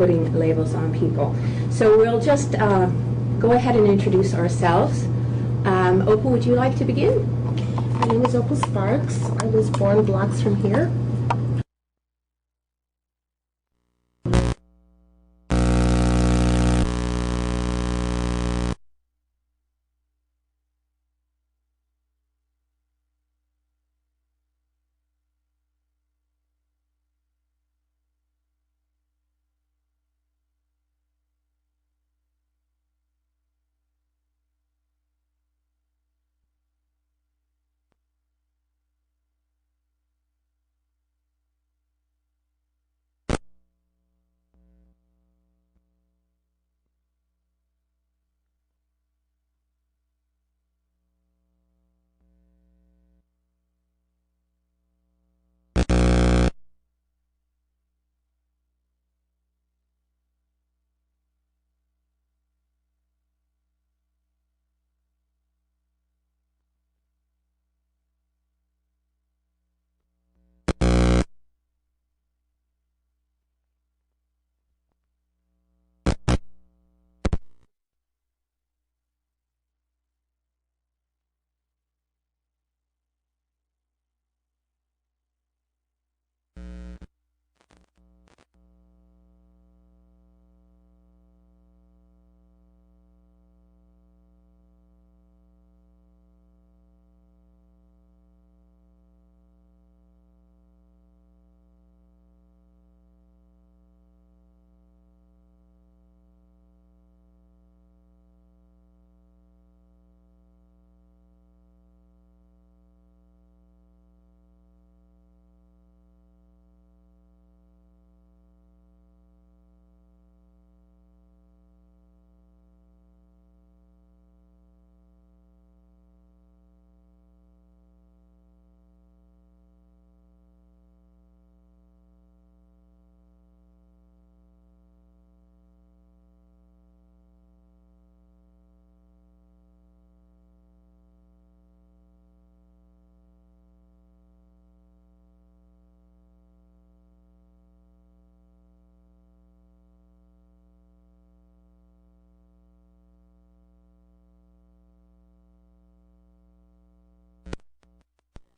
putting labels on people. So we'll just go ahead and introduce ourselves. Opal, would you like to begin? My name is Opal Sparks. I was born blocks from here.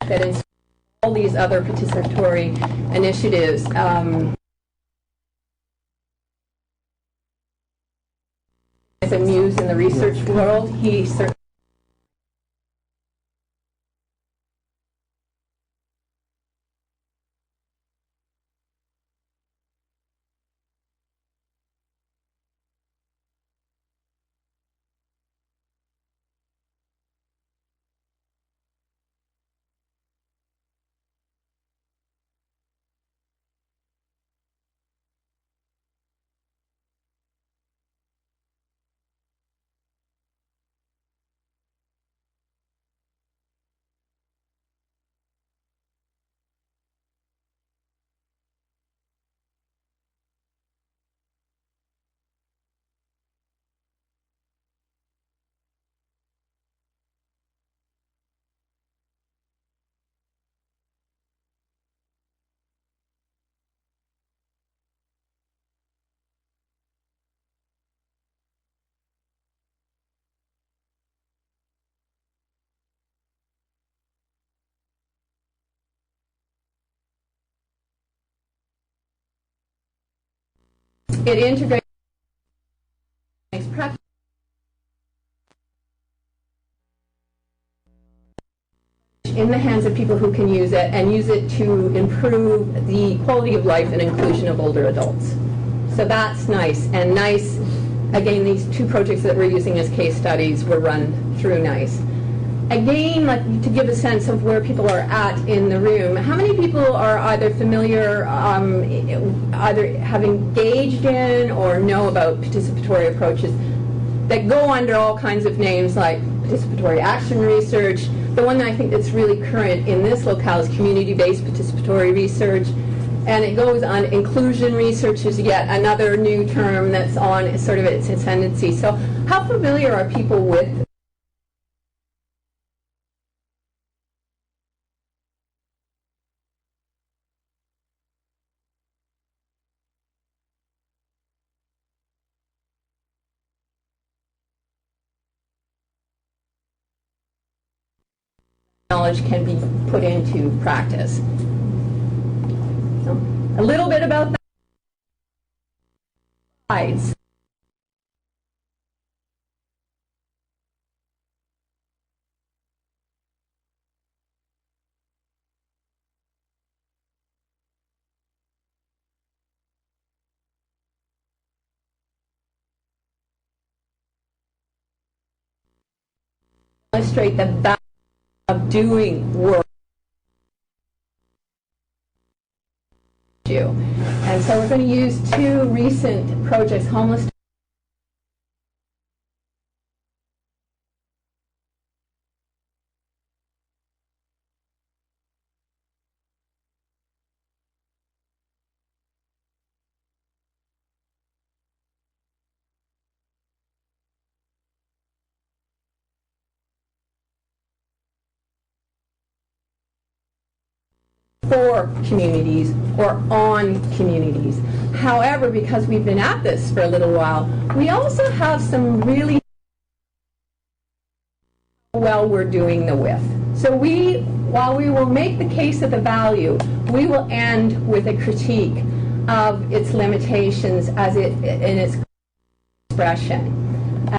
That is all these other participatory initiatives. As a muse in the research world, he certainly it integrates practice in the hands of people who can use it and use it to improve the quality of life and inclusion of older adults. So that's nice. And NICE, again, these two projects that we're using as case studies were run through NICE. Again, like, to give a sense of where people are at in the room, how many people are either familiar, either have engaged in or know about participatory approaches that go under all kinds of names like participatory action research? The one that I think that's really current in this locale is community-based participatory research. And it goes on inclusion research is yet another new term that's on sort of its ascendancy. So how familiar are people with knowledge can be put into practice. So, a little bit about that. Slides. Illustrate the value of doing work. And so we're going to use two recent projects, homeless. For communities or on communities. However, because we've been at this for a little while, we also have some really well we're doing the with. So while we will make the case of the value, we will end with a critique of its limitations as it in its expression.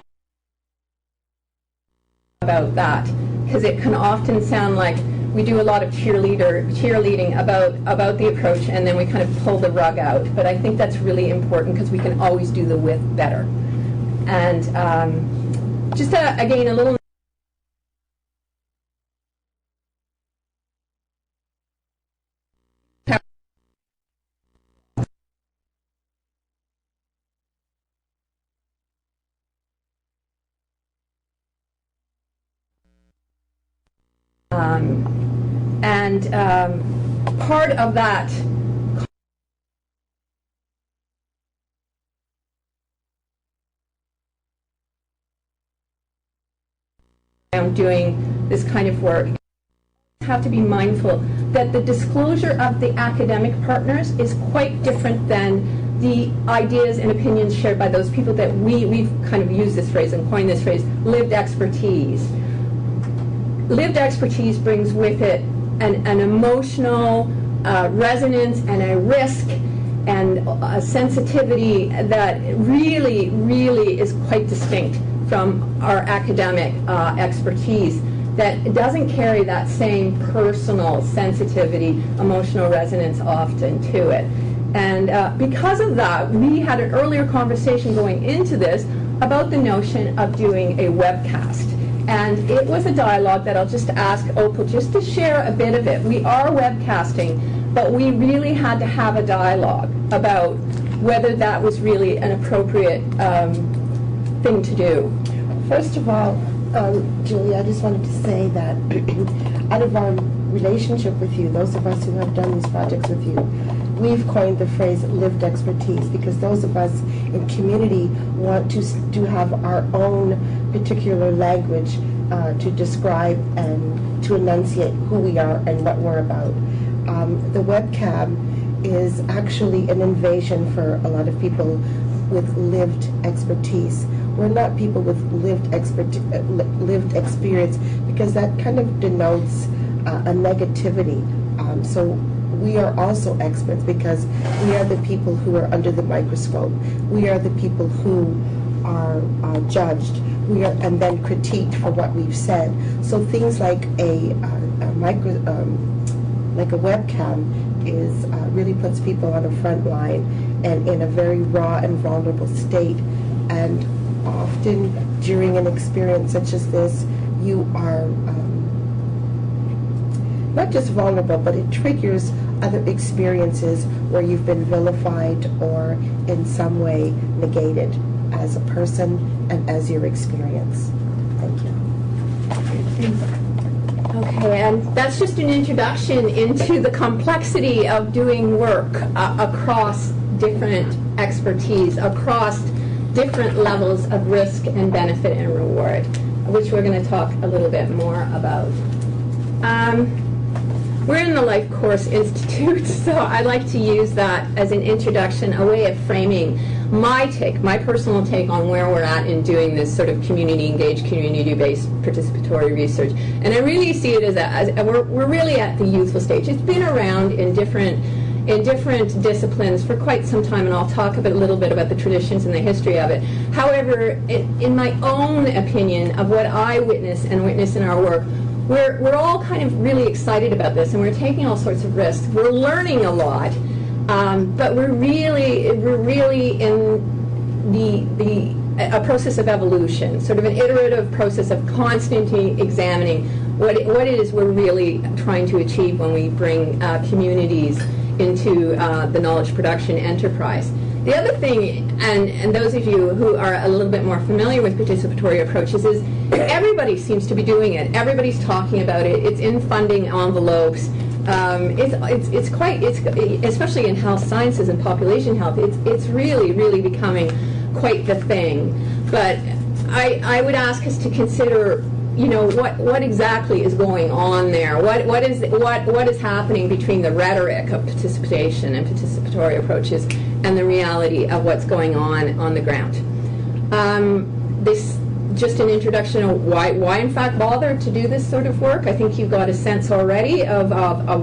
About that, because it can often sound like we do a lot of cheerleading about the approach, and then we kind of pull the rug out. But I think that's really important because we can always do the with better. And just again, a little. Part of that doing this kind of work have to be mindful that the disclosure of the academic partners is quite different than the ideas and opinions shared by those people that we've kind of used this phrase and coined this phrase, lived expertise. Lived expertise brings with it an emotional resonance and a risk and a sensitivity that really, really is quite distinct from our academic expertise that doesn't carry that same personal sensitivity, emotional resonance often to it. And because of that, we had an earlier conversation going into this about the notion of doing a webcast. And it was a dialogue that I'll just ask Opal just to share a bit of it. We are webcasting, but we really had to have a dialogue about whether that was really an appropriate thing to do. First of all, Julie, I just wanted to say that out of our relationship with you, those of us who have done these projects with you, we've coined the phrase lived expertise because those of us in community want to have our own particular language to describe and to enunciate who we are and what we're about. The webcam is actually an invasion for a lot of people with lived expertise. We're not people with lived experience because that kind of denotes a negativity. So we are also experts because we are the people who are under the microscope. We are the people who are judged. We are and then critiqued for what we've said. So things like a webcam is really puts people on a front line and in a very raw and vulnerable state. And often during an experience such as this, you are not just vulnerable, but it triggers other experiences where you've been vilified or in some way negated as a person and as your experience. Thank you. Okay, and that's just an introduction into the complexity of doing work across different expertise, across different levels of risk and benefit and reward, which we're going to talk a little bit more about. We're in the Life Course Institute, so I like to use that as an introduction, a way of framing my personal take on where we're at in doing this sort of community-engaged, community-based participatory research. And I really see it as we're really at the youthful stage. It's been around in different disciplines for quite some time, and I'll talk a little bit about the traditions and the history of it. However, in my own opinion of what I witness in our work, we're all kind of really excited about this, and we're taking all sorts of risks. We're learning a lot, but we're really in a process of evolution, sort of an iterative process of constantly examining what it is we're really trying to achieve when we bring communities into the knowledge production enterprise. The other thing, and those of you who are a little bit more familiar with participatory approaches, is everybody seems to be doing it. Everybody's talking about it. It's in funding envelopes. It's especially in health sciences and population health, it's really becoming quite the thing. But I would ask us to consider, what exactly is going on there? What is happening between the rhetoric of participation and participatory approaches and the reality of what's going on the ground? This just an introduction of why in fact bother to do this sort of work. I think you've got a sense already of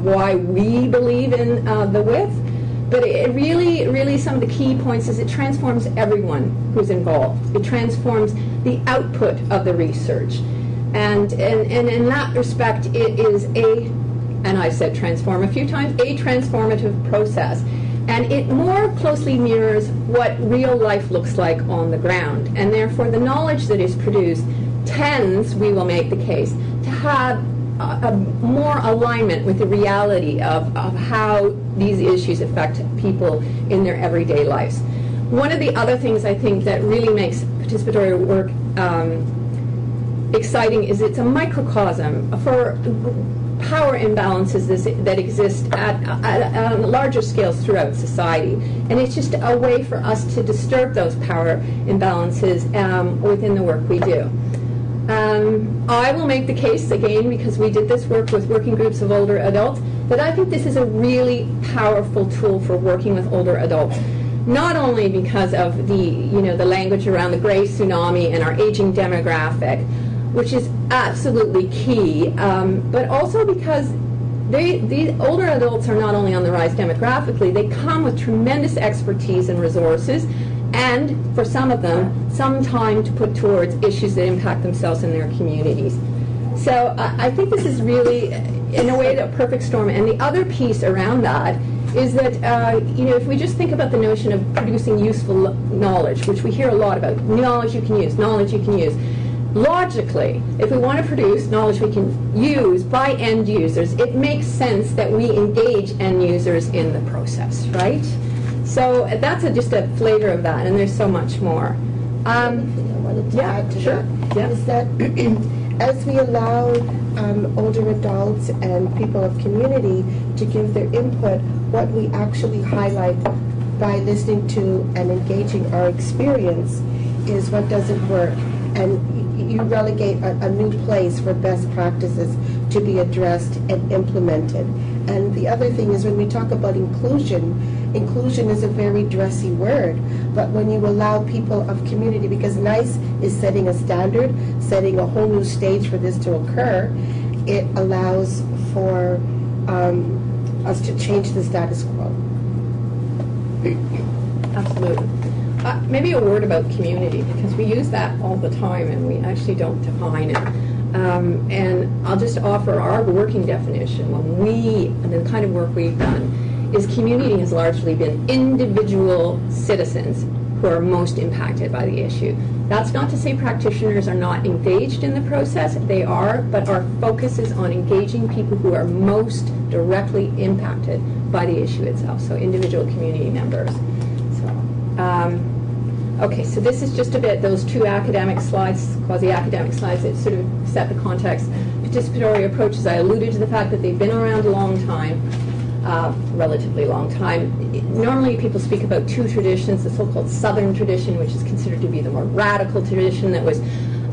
why we believe in the width. But it really some of the key points is it transforms everyone who's involved. It transforms the output of the research. And in that respect, it is and I've said transform a few times, a transformative process. And it more closely mirrors what real life looks like on the ground. And therefore, the knowledge that is produced tends, we will make the case, to have a more alignment with the reality of how these issues affect people in their everyday lives. One of the other things I think that really makes participatory work exciting is it's a microcosm for power imbalances that exist at larger scales throughout society. And it's just a way for us to disturb those power imbalances within the work we do. I will make the case, again, because we did this work with working groups of older adults, that I think this is a really powerful tool for working with older adults. Not only because of the language around the gray tsunami and our aging demographic, which is absolutely key, but also because these older adults are not only on the rise demographically, they come with tremendous expertise and resources, and for some of them, some time to put towards issues that impact themselves and their communities. So I think this is really, in a way, a perfect storm. And the other piece around that is that, if we just think about the notion of producing useful knowledge, which we hear a lot about, knowledge you can use, logically, if we want to produce knowledge we can use by end users, it makes sense that we engage end users in the process, right? So that's just a flavor of that, and there's so much more. I wanted to add to that is that as we allow older adults and people of community to give their input, what we actually highlight by listening to and engaging our experience is what doesn't work. And you relegate a new place for best practices to be addressed and implemented. And the other thing is when we talk about inclusion is a very dressy word, but when you allow people of community, because NICE is setting a standard, setting a whole new stage for this to occur, it allows for us to change the status quo. Absolutely. Maybe a word about community, because we use that all the time and we actually don't define it. And I'll just offer our working definition. The kind of work we've done is community has largely been individual citizens who are most impacted by the issue. That's not to say practitioners are not engaged in the process. They are, but our focus is on engaging people who are most directly impacted by the issue itself, so individual community members. Okay, so this is just a bit, those two academic slides, quasi-academic slides that sort of set the context. Participatory approaches, I alluded to the fact that they've been around a long time, relatively long time. Normally people speak about two traditions, the so-called Southern tradition, which is considered to be the more radical tradition that was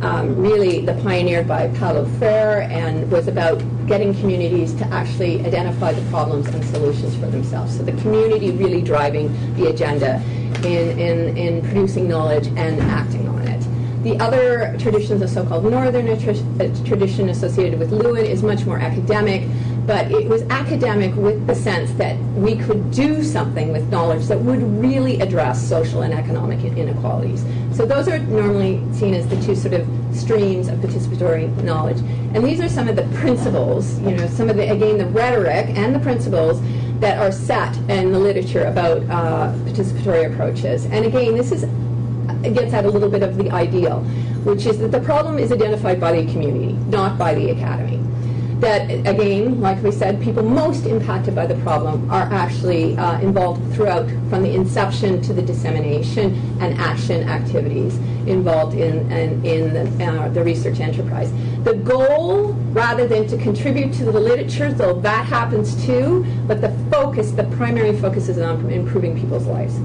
really pioneered by Paulo Freire, and was about getting communities to actually identify the problems and solutions for themselves. So the community really driving the agenda in producing knowledge and acting on it. The other traditions, the so-called northern tradition associated with Lewin, is much more academic, but it was academic with the sense that we could do something with knowledge that would really address social and economic inequalities. So those are normally seen as the two sort of streams of participatory knowledge. And these are some of the principles, some of the, again, the rhetoric and the principles that are set in the literature about participatory approaches. And again, it gets at a little bit of the ideal, which is that the problem is identified by the community, not by the academy. That, again, like we said, people most impacted by the problem are actually involved throughout, from the inception to the dissemination and action activities involved in the research enterprise. The goal, rather than to contribute to the literature, though that happens too, but the focus, the primary focus is on improving people's lives.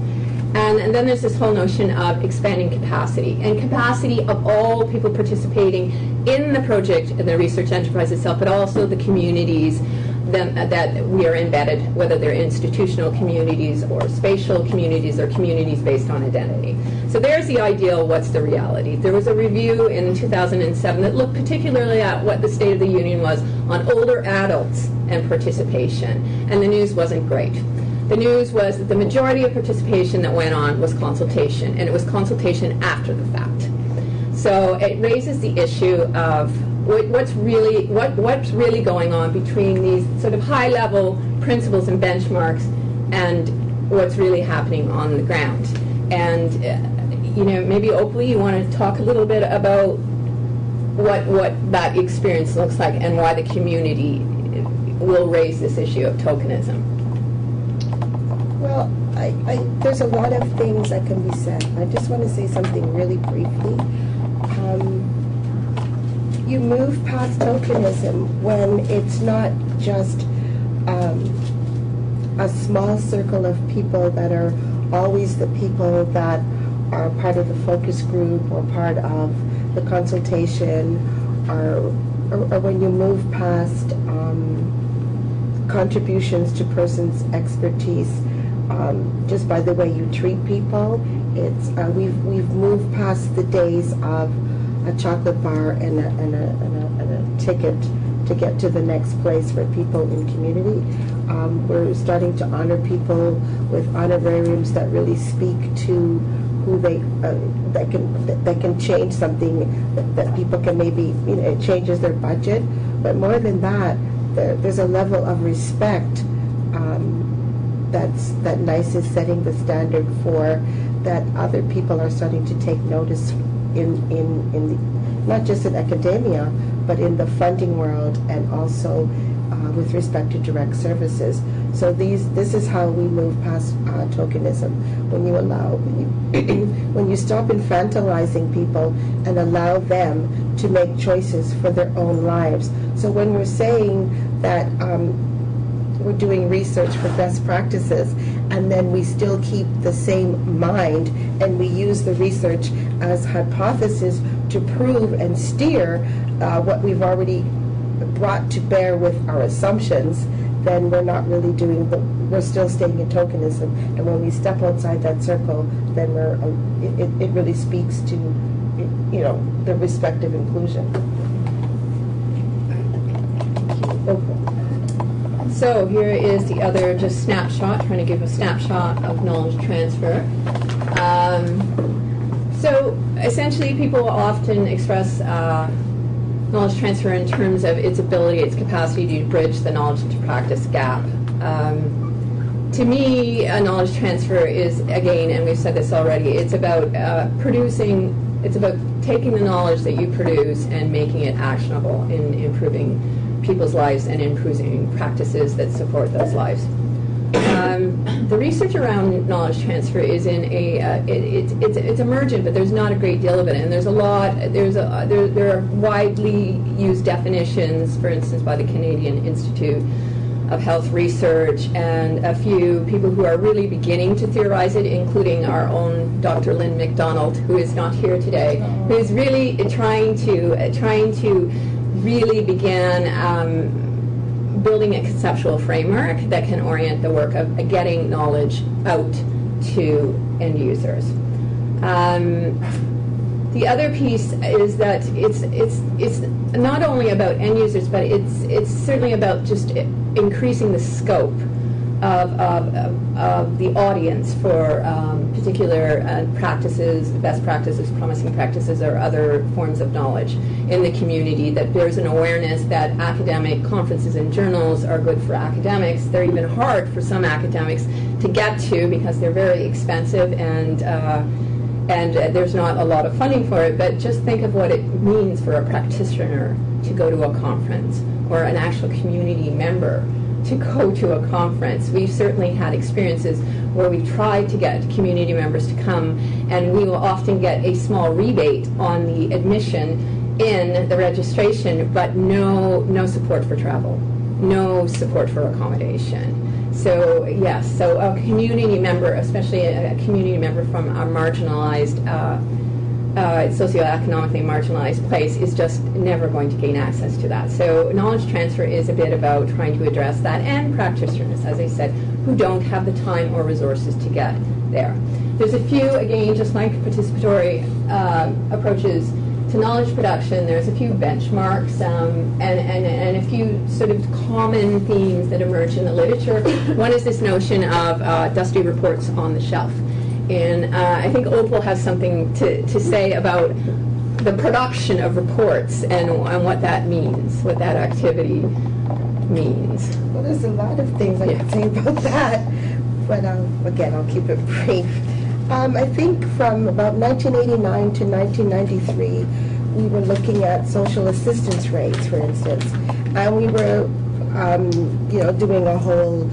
And then there's this whole notion of expanding capacity, and capacity of all people participating in the project and the research enterprise itself, but also the communities that we are embedded, whether they're institutional communities or spatial communities or communities based on identity. So there's the ideal, what's the reality? There was a review in 2007 that looked particularly at what the State of the Union was on older adults and participation, and the news wasn't great. The news was that the majority of participation that went on was consultation, and it was consultation after the fact. So it raises the issue of what's really going on between these sort of high-level principles and benchmarks and what's really happening on the ground. And maybe Opally, you want to talk a little bit about what that experience looks like and why the community will raise this issue of tokenism. Well, there's a lot of things that can be said. I just want to say something really briefly. You move past tokenism when it's not just a small circle of people that are always the people that are part of the focus group or part of the consultation, or when you move past contributions to person's expertise. Just by the way you treat people, it's we've moved past the days of a chocolate bar and a ticket to get to the next place for people in community. We're starting to honor people with honorariums that really speak to who they that can change something, that people can maybe, it changes their budget. But more than that, there's a level of respect that NICE is setting the standard for, that other people are starting to take notice in the, not just in academia, but in the funding world, and also with respect to direct services. So this is how we move past tokenism. When you allow, when you stop infantilizing people and allow them to make choices for their own lives. So when we're saying that we're doing research for best practices, and then we still keep the same mind, and we use the research as hypothesis to prove and steer what we've already brought to bear with our assumptions, then we're not really doing we're still staying in tokenism. And when we step outside that circle, then it really speaks to, the respective inclusion. So here is the other just snapshot, trying to give a snapshot of knowledge transfer. So essentially people often express knowledge transfer in terms of its ability, its capacity to bridge the knowledge to practice gap. To me, a knowledge transfer is, again, and we've said this already, it's about it's about taking the knowledge that you produce and making it actionable in improving people's lives and improving practices that support those lives. The research around knowledge transfer is in it's emergent, but there's not a great deal of it, and there's a lot. There are widely used definitions, for instance, by the Canadian Institute of health research, and a few people who are really beginning to theorize it, including our own Dr. Lynn McDonald, who is not here today, who is really trying to really begin building a conceptual framework that can orient the work of getting knowledge out to end users. The other piece is that it's not only about end users, but it's certainly about just increasing the scope of the audience for particular practices, best practices, promising practices, or other forms of knowledge in the community, that there's an awareness that academic conferences and journals are good for academics. They're even hard for some academics to get to because they're very expensive, and there's not a lot of funding for it. But just think of what it means for a practitioner to go to a conference, or an actual community member to go to a conference. We've certainly had experiences where we've tried to get community members to come, and we will often get a small rebate on the admission in the registration, but no support for travel, no support for accommodation. So yes, so a community member, especially a community member from a marginalized, socioeconomically marginalized place, is just never going to gain access to that. So knowledge transfer is a bit about trying to address that, and practitioners, as I said, who don't have the time or resources to get there. There's a few, again, just like participatory approaches to knowledge production, there's a few benchmarks and a few sort of common themes that emerge in the literature. One is this notion of dusty reports on the shelf. And I think Opal has something to say about the production of reports and what that means, what that activity means. Well, there's a lot of things I could say about that, but again, I'll keep it brief. I think from about 1989 to 1993, we were looking at social assistance rates, for instance, and we were, doing a whole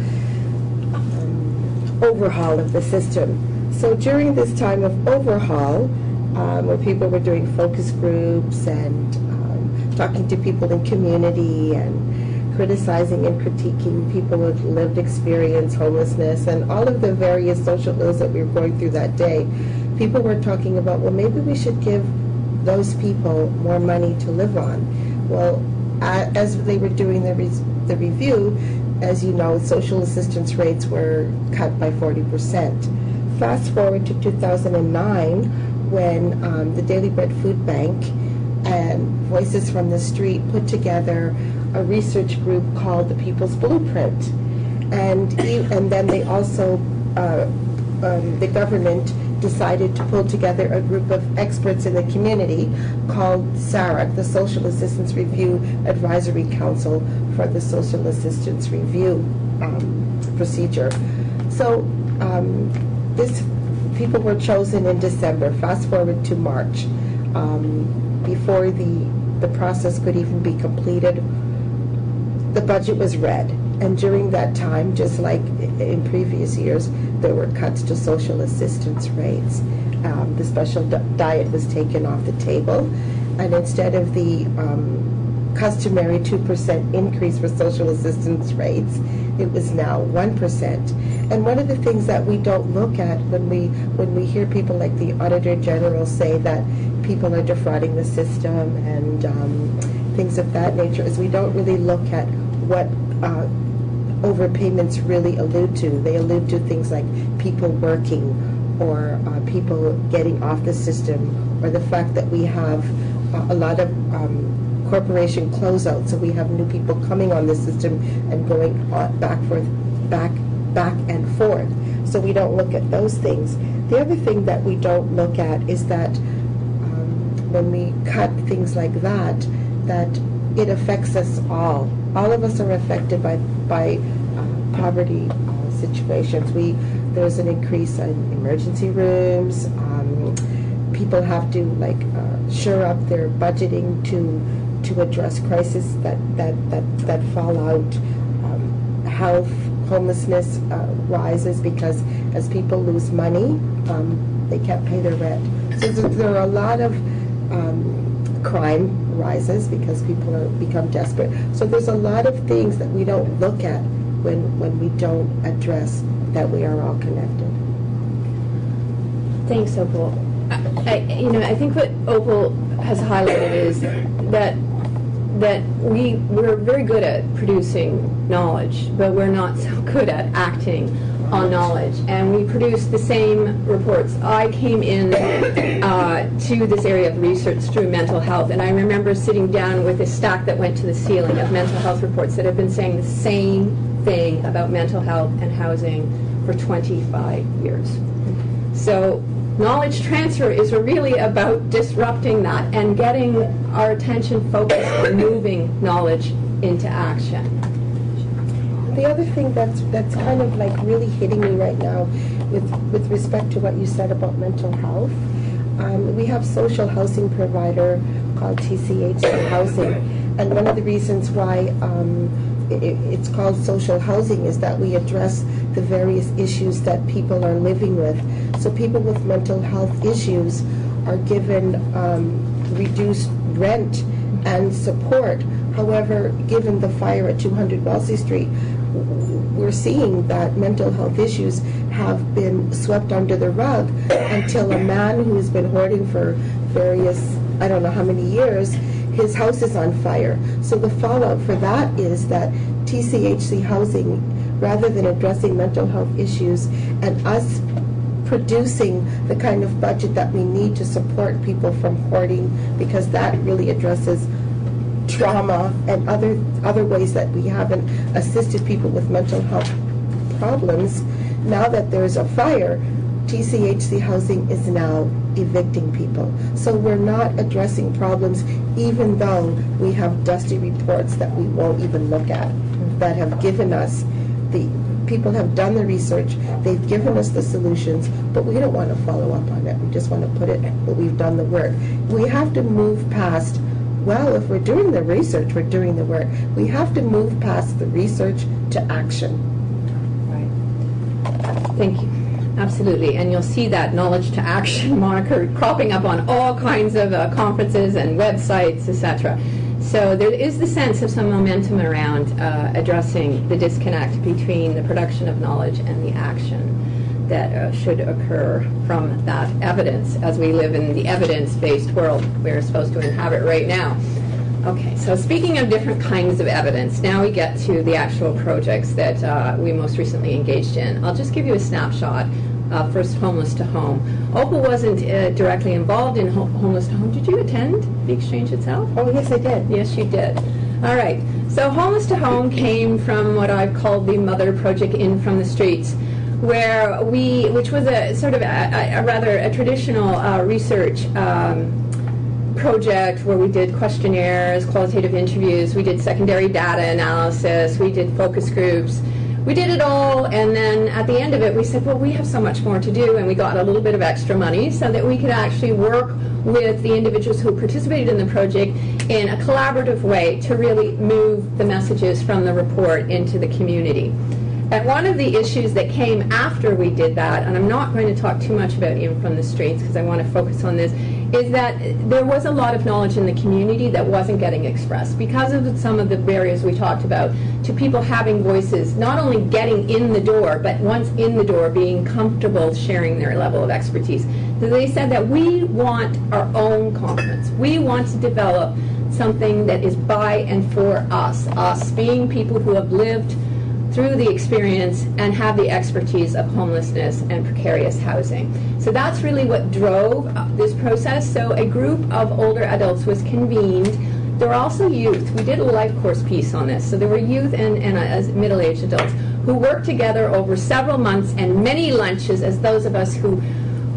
overhaul of the system. So during this time of overhaul, where people were doing focus groups and talking to people in community and criticizing and critiquing people with lived experience, homelessness, and all of the various social ills that we were going through that day, people were talking about, well, maybe we should give those people more money to live on. Well, as they were doing the review, as you know, social assistance rates were cut by 40%. Fast forward to 2009, when the Daily Bread Food Bank and Voices from the Street put together a research group called the People's Blueprint, and then they also the government decided to pull together a group of experts in the community called SARAC, the Social Assistance Review Advisory Council for the Social Assistance Review procedure. So this people were chosen in December. Fast forward to March, before the process could even be completed, the budget was read, and during that time, just like in previous years, there were cuts to social assistance rates. The special diet was taken off the table, and instead of the customary 2% increase for social assistance rates, it was now 1%. And one of the things that we don't look at when we hear people like the Auditor General say that people are defrauding the system and things of that nature, is we don't really look at what overpayments really allude to. They allude to things like people working, or people getting off the system, or the fact that we have a lot of corporation closeouts, so we have new people coming on the system and going back and forth. So we don't look at those things. The other thing that we don't look at is that when we cut things like that it affects us all. All of us are affected by poverty situations. There's an increase in emergency rooms. People have to shore up their budgeting to address crises that fall out. Health, homelessness rises because as people lose money, they can't pay their rent. So there are a lot of crime rises because people become desperate. So there's a lot of things that we don't look at when we don't address that we are all connected. Thanks, Opal. I think what Opal has highlighted is that we're very good at producing knowledge, but we're not so good at acting on knowledge. And we produce the same reports. I came in to this area of research through mental health, and I remember sitting down with a stack that went to the ceiling of mental health reports that have been saying the same thing about mental health and housing for 25 years. So knowledge transfer is really about disrupting that and getting our attention focused on moving knowledge into action. The other thing that's kind of like really hitting me right now with respect to what you said about mental health, we have social housing provider called TCHC Housing, and one of the reasons why it's called social housing is that we address the various issues that people are living with. So people with mental health issues are given reduced rent and support. However, given the fire at 200 Wellesley Street, we're seeing that mental health issues have been swept under the rug until a man who has been hoarding for various, I don't know how many years, his house is on fire. So the fallout for that is that TCHC Housing, rather than addressing mental health issues and us producing the kind of budget that we need to support people from hoarding, because that really addresses trauma and other ways that we haven't assisted people with mental health problems. Now that there's a fire, TCHC Housing is now evicting people. So we're not addressing problems, even though we have dusty reports that we won't even look at, that have given us people have done the research, they've given us the solutions, but we don't want to follow up on it. We just want to put it, but we've done the work. We have to move past, well, if we're doing the research, we're doing the work. We have to move past the research to action. Right. Thank you. Absolutely. And you'll see that knowledge to action moniker cropping up on all kinds of conferences and websites, etc. So there is the sense of some momentum around addressing the disconnect between the production of knowledge and the action that should occur from that evidence, as we live in the evidence-based world we're supposed to inhabit right now. Okay, so speaking of different kinds of evidence, now we get to the actual projects that we most recently engaged in. I'll just give you a snapshot. First, Homeless to Home. Opal wasn't directly involved in Homeless to Home. Did you attend the exchange itself? Oh, yes, I did. Yes, you did. All right. So Homeless to Home came from what I've called the mother project In From the Streets, which was a sort of a traditional research project where we did questionnaires, qualitative interviews, we did secondary data analysis, we did focus groups. We did it all, and then at the end of it, we said, well, we have so much more to do, and we got a little bit of extra money so that we could actually work with the individuals who participated in the project in a collaborative way to really move the messages from the report into the community. And one of the issues that came after we did that, and I'm not going to talk too much about In From the Streets because I want to focus on this, is that there was a lot of knowledge in the community that wasn't getting expressed because of some of the barriers we talked about to people having voices, not only getting in the door, but once in the door being comfortable sharing their level of expertise. So they said that we want our own conference. We want to develop something that is by and for us being people who have lived through the experience and have the expertise of homelessness and precarious housing. So that's really what drove this process. So a group of older adults was convened. There were also youth. We did a life course piece on this. So there were youth and middle-aged adults who worked together over several months and many lunches, as those of us who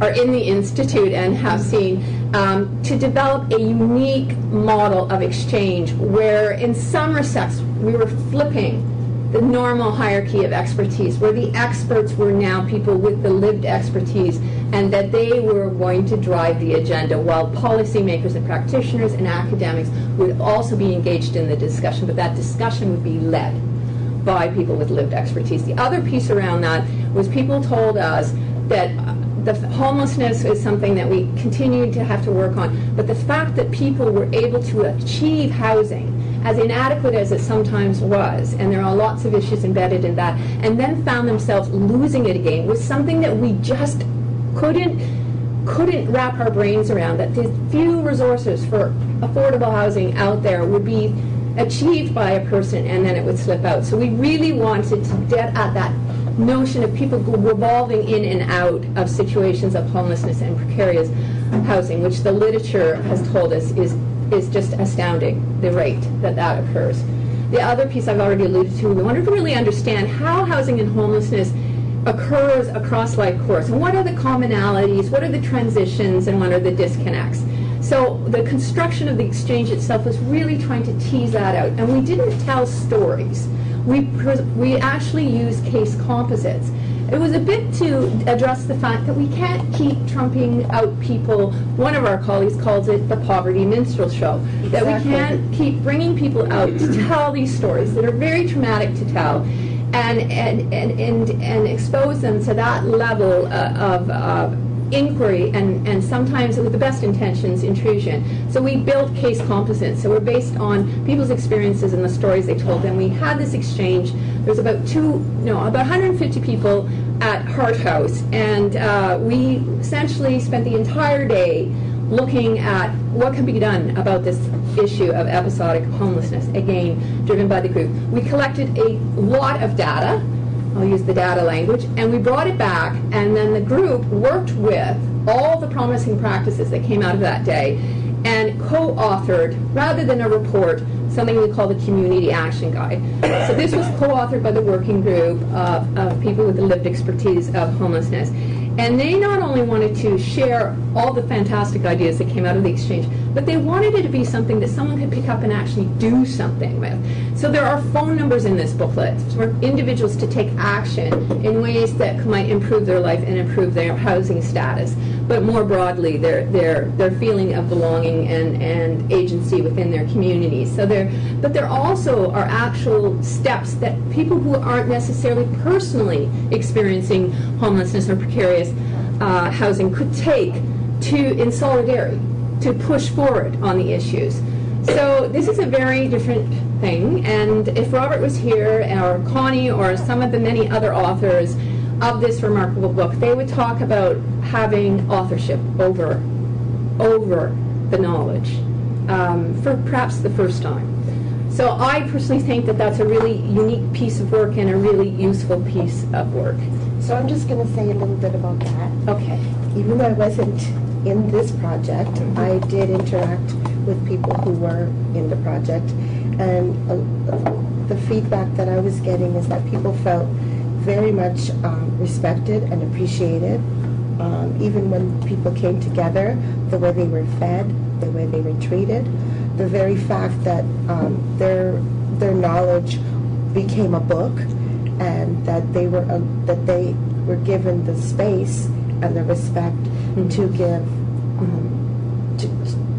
are in the Institute and have seen, to develop a unique model of exchange where in some respects we were flipping the normal hierarchy of expertise, where the experts were now people with the lived expertise, and that they were going to drive the agenda, while policymakers and practitioners and academics would also be engaged in the discussion, but that discussion would be led by people with lived expertise. The other piece around that was people told us that the homelessness is something that we continue to have to work on, but the fact that people were able to achieve housing as inadequate as it sometimes was, and there are lots of issues embedded in that, and then found themselves losing it again, was something that we just couldn't wrap our brains around, that the few resources for affordable housing out there would be achieved by a person and then it would slip out. So we really wanted to get at that notion of people revolving in and out of situations of homelessness and precarious housing, which the literature has told us is just astounding, the rate that occurs. The other piece I've already alluded to, we wanted to really understand how housing and homelessness occurs across life course, and what are the commonalities, what are the transitions, and what are the disconnects. So the construction of the exchange itself was really trying to tease that out, and we didn't tell stories. We actually used case composites. It was a bit to address the fact that we can't keep trumping out people. One of our colleagues calls it the poverty minstrel show. Exactly. That we can't keep bringing people out to tell these stories that are very traumatic to tell, and expose them to that level of inquiry and sometimes with the best intentions intrusion. So we built case composites. So we're based on people's experiences and the stories they told. And we had this exchange. There's about 150 people at Hart House, and we essentially spent the entire day looking at what can be done about this issue of episodic homelessness, again, driven by the group. We collected a lot of data, I'll use the data language, and we brought it back, and then the group worked with all the promising practices that came out of that day and co-authored, rather than a report, something we call the Community Action Guide. So this was co-authored by the working group of people with the lived expertise of homelessness. And they not only wanted to share all the fantastic ideas that came out of the exchange, but they wanted it to be something that someone could pick up and actually do something with. So there are phone numbers in this booklet for individuals to take action in ways that might improve their life and improve their housing status, but more broadly their feeling of belonging and agency within their communities. So but there also are actual steps that people who aren't necessarily personally experiencing homelessness or precarious housing could take in solidarity to push forward on the issues. So this is a very different thing, and if Robert was here, or Connie, or some of the many other authors of this remarkable book, they would talk about having authorship over the knowledge for perhaps the first time. So I personally think that that's a really unique piece of work and a really useful piece of work. So I'm just going to say a little bit about that. Okay. Even though I wasn't in this project, I did interact with people who were in the project, and the feedback that I was getting is that people felt very much respected and appreciated, even when people came together, the way they were fed, the way they were treated, the very fact that their knowledge became a book, and that they were given the space and the respect to give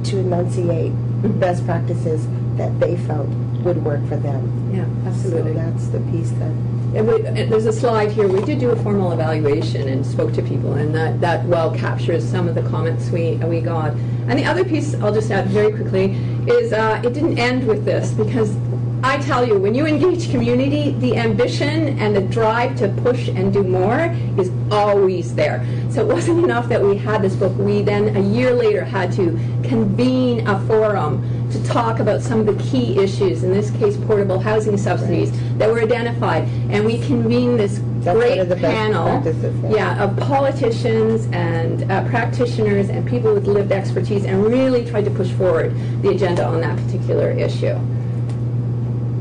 to enunciate best practices that they felt would work for them. Yeah, absolutely. So that's the piece that. And there's a slide here. We did do a formal evaluation and spoke to people, and that well captures some of the comments we got. And the other piece, I'll just add very quickly, is it didn't end with this, because I tell you, when you engage community, the ambition and the drive to push and do more is always there. So it wasn't enough that we had this book. We then, a year later, had to convene a forum to talk about some of the key issues, in this case portable housing subsidies, that were identified. And we convened this great panel of politicians and practitioners and people with lived expertise, and really tried to push forward the agenda on that particular issue.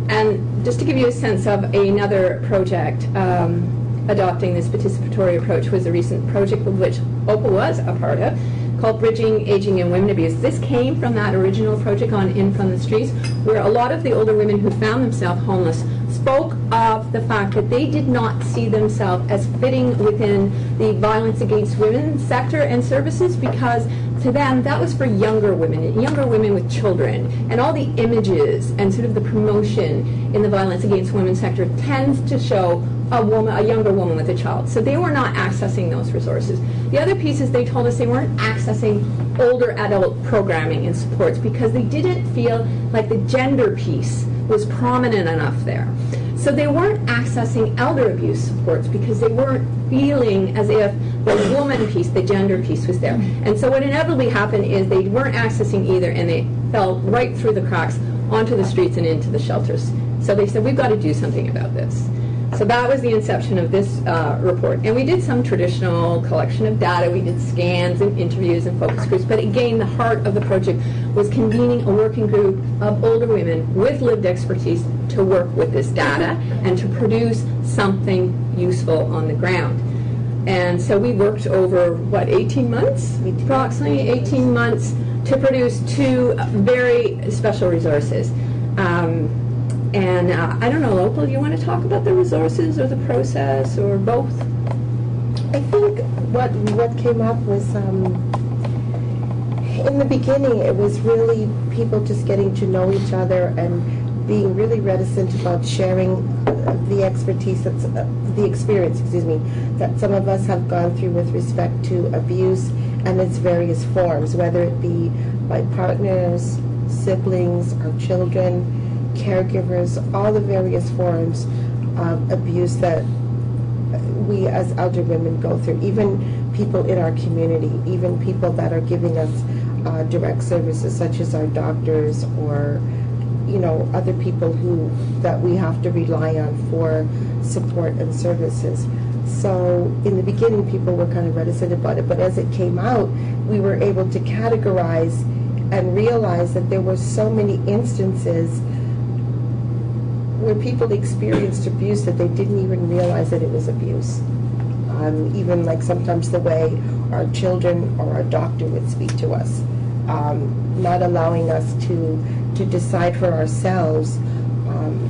And just to give you a sense of another project adopting this participatory approach was a recent project of which OPA was a part of, called Bridging Aging and Women Abuse. This came from that original project on In From the Streets, where a lot of the older women who found themselves homeless spoke of the fact that they did not see themselves as fitting within the violence against women sector and services, because to them that was for younger women with children, and all the images and sort of the promotion in the violence against women sector tends to show a younger woman with a child. So they were not accessing those resources. The other piece is they told us they weren't accessing older adult programming and supports because they didn't feel like the gender piece was prominent enough there. So they weren't accessing elder abuse supports because they weren't feeling as if the woman piece, the gender piece, was there. And so what inevitably happened is they weren't accessing either, and they fell right through the cracks onto the streets and into the shelters. So they said, we've got to do something about this. So that was the inception of this report. And we did some traditional collection of data. We did scans and interviews and focus groups. But again, the heart of the project was convening a working group of older women with lived expertise to work with this data and to produce something useful on the ground. And so we worked over, 18 months? Approximately 18 months to produce 2 very special resources. I don't know, Opal, you want to talk about the resources or the process or both? I think what came up was, in the beginning, it was really people just getting to know each other and being really reticent about sharing the expertise, the experience, that some of us have gone through with respect to abuse and its various forms, whether it be by partners, siblings, or children, caregivers, all the various forms of abuse that we as elder women go through, even people in our community, even people that are giving us direct services such as our doctors or other people that we have to rely on for support and services. So in the beginning people were kind of reticent about it, but as it came out we were able to categorize and realize that there were so many instances where people experienced abuse that they didn't even realize that it was abuse. Even like sometimes the way our children or our doctor would speak to us, not allowing us to decide for ourselves.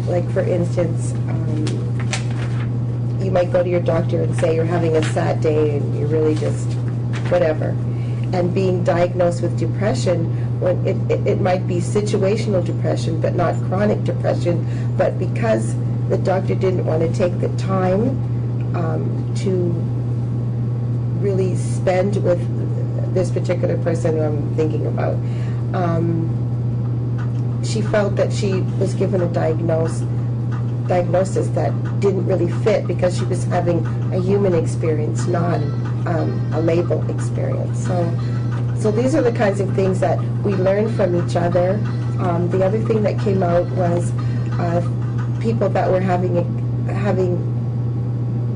Like for instance, you might go to your doctor and say you're having a sad day and you're really just whatever. And being diagnosed with depression, when it might be situational depression but not chronic depression, but because the doctor didn't want to take the time to really spend with this particular person who I'm thinking about, she felt that she was given a diagnosis that didn't really fit because she was having a human experience, not a label experience. So these are the kinds of things that we learn from each other. The other thing that came out was people that were having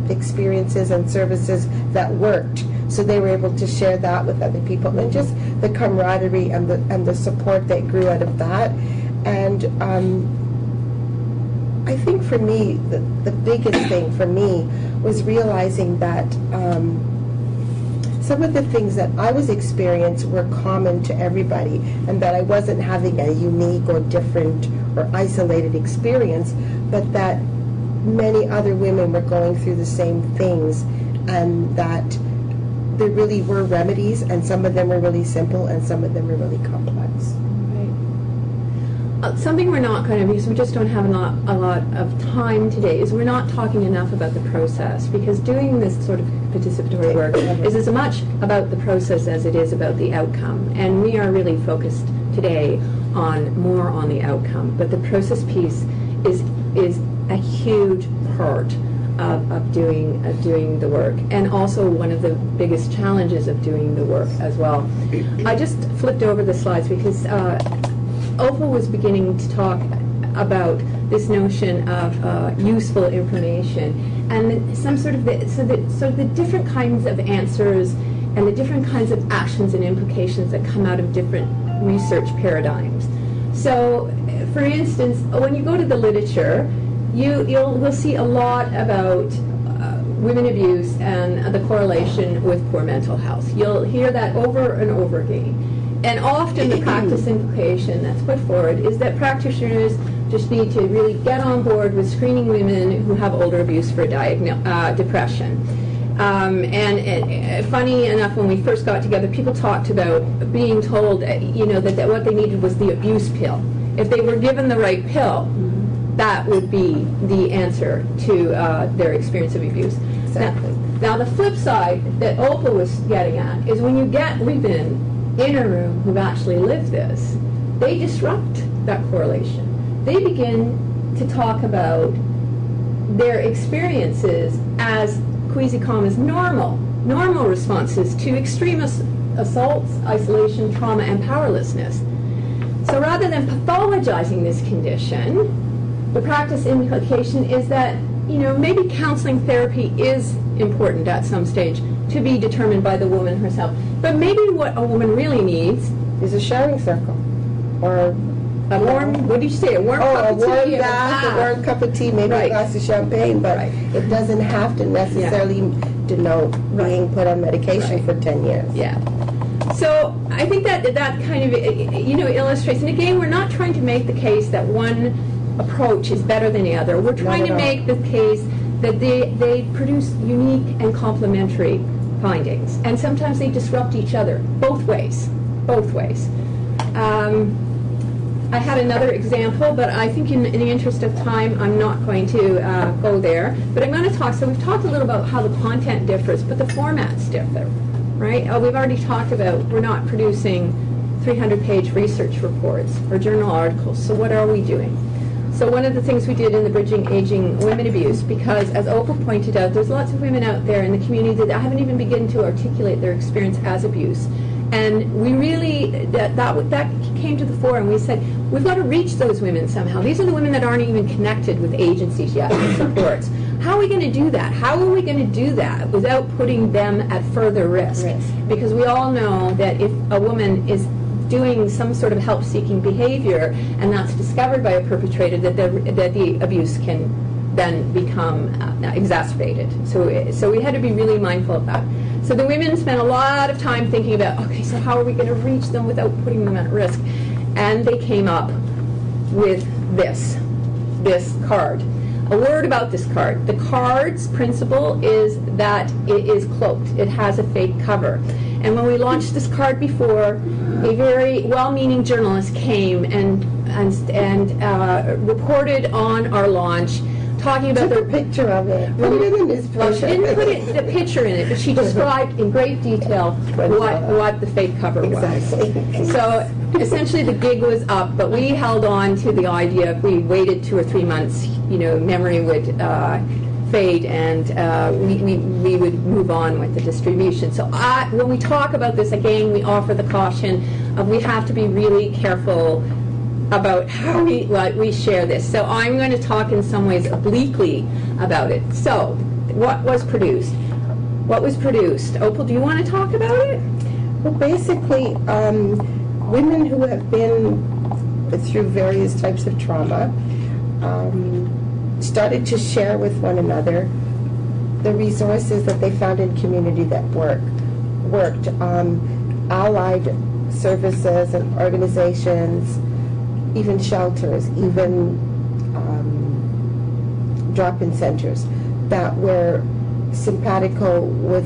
experiences and services that worked, so they were able to share that with other people, and just the camaraderie and the support that grew out of that. And I think for me, the biggest thing for me was realizing that some of the things that I was experiencing were common to everybody, and that I wasn't having a unique or different or isolated experience, but that many other women were going through the same things, and that there really were remedies, and some of them were really simple and some of them were really complex. Something we're not going to, because we just don't have a lot of time today, is we're not talking enough about the process, because doing this sort of participatory work is as much about the process as it is about the outcome. And we are really focused today more on the outcome. But the process piece is a huge part of doing the work, and also one of the biggest challenges of doing the work as well. I just flipped over the slides because Opal was beginning to talk about this notion of useful information, and some sort of the different kinds of answers and the different kinds of actions and implications that come out of different research paradigms. So, for instance, when you go to the literature, we'll see a lot about women abuse and the correlation with poor mental health. You'll hear that over and over again. And often the practice implication that's put forward is that practitioners just need to really get on board with screening women who have older abuse for depression. And funny enough, when we first got together, people talked about being told, that what they needed was the abuse pill. If they were given the right pill, that would be the answer to their experience of abuse. Exactly. Now the flip side that Opal was getting at is when you get women in a room who've actually lived this, they disrupt that correlation. They begin to talk about their experiences as quasi-com as normal responses to extreme assaults, isolation, trauma, and powerlessness. So rather than pathologizing this condition, the practice implication is that, maybe counseling therapy is important at some stage to be determined by the woman herself. But maybe what a woman really needs is a sharing circle, or a warm, what did you say, a warm cup of tea? A warm cup of tea, maybe a glass of champagne, but it doesn't have to necessarily denote being put on medication for 10 years. Yeah. So I think that kind of, illustrates, and again, we're not trying to make the case that one approach is better than the other. We're trying to make the case that they produce unique and complementary findings, and sometimes they disrupt each other, both ways. I had another example, but I think in the interest of time, I'm not going to go there. But I'm going to talk, so we've talked a little about how the content differs, but the formats differ, right? We've already talked about we're not producing 300-page research reports or journal articles, so what are we doing? So one of the things we did in the Bridging Aging Women Abuse, because as Opal pointed out, there's lots of women out there in the community that haven't even begun to articulate their experience as abuse. And we really, that came to the fore, and we said, we've got to reach those women somehow. These are the women that aren't even connected with agencies yet, with supports. How are we going to do that? How are we going to do that without putting them at further risk? Because we all know that if a woman is doing some sort of help-seeking behavior, and that's discovered by a perpetrator, that the abuse can then become exacerbated. So we had to be really mindful of that. So the women spent a lot of time thinking about, okay, so how are we going to reach them without putting them at risk? And they came up with this card. A word about this card. The card's principle is that it is cloaked. It has a fake cover. And when we launched this card before, a very well-meaning journalist came and reported on our launch, talking about the picture of it. Put it in this picture. Well, she didn't put the picture in it, but she described in great detail what the fake cover was. Exactly. So essentially the gig was up, but we held on to the idea if we waited 2 or 3 months, memory would fade, and we would move on with the distribution. So when we talk about this, again, we offer the caution of we have to be really careful about how we share this. So I'm going to talk in some ways obliquely about it. So what was produced? Opal, do you want to talk about it? Well, basically, women who have been through various types of trauma started to share with one another the resources that they found in community that worked. Allied services and organizations, even shelters, even drop-in centers that were simpatico with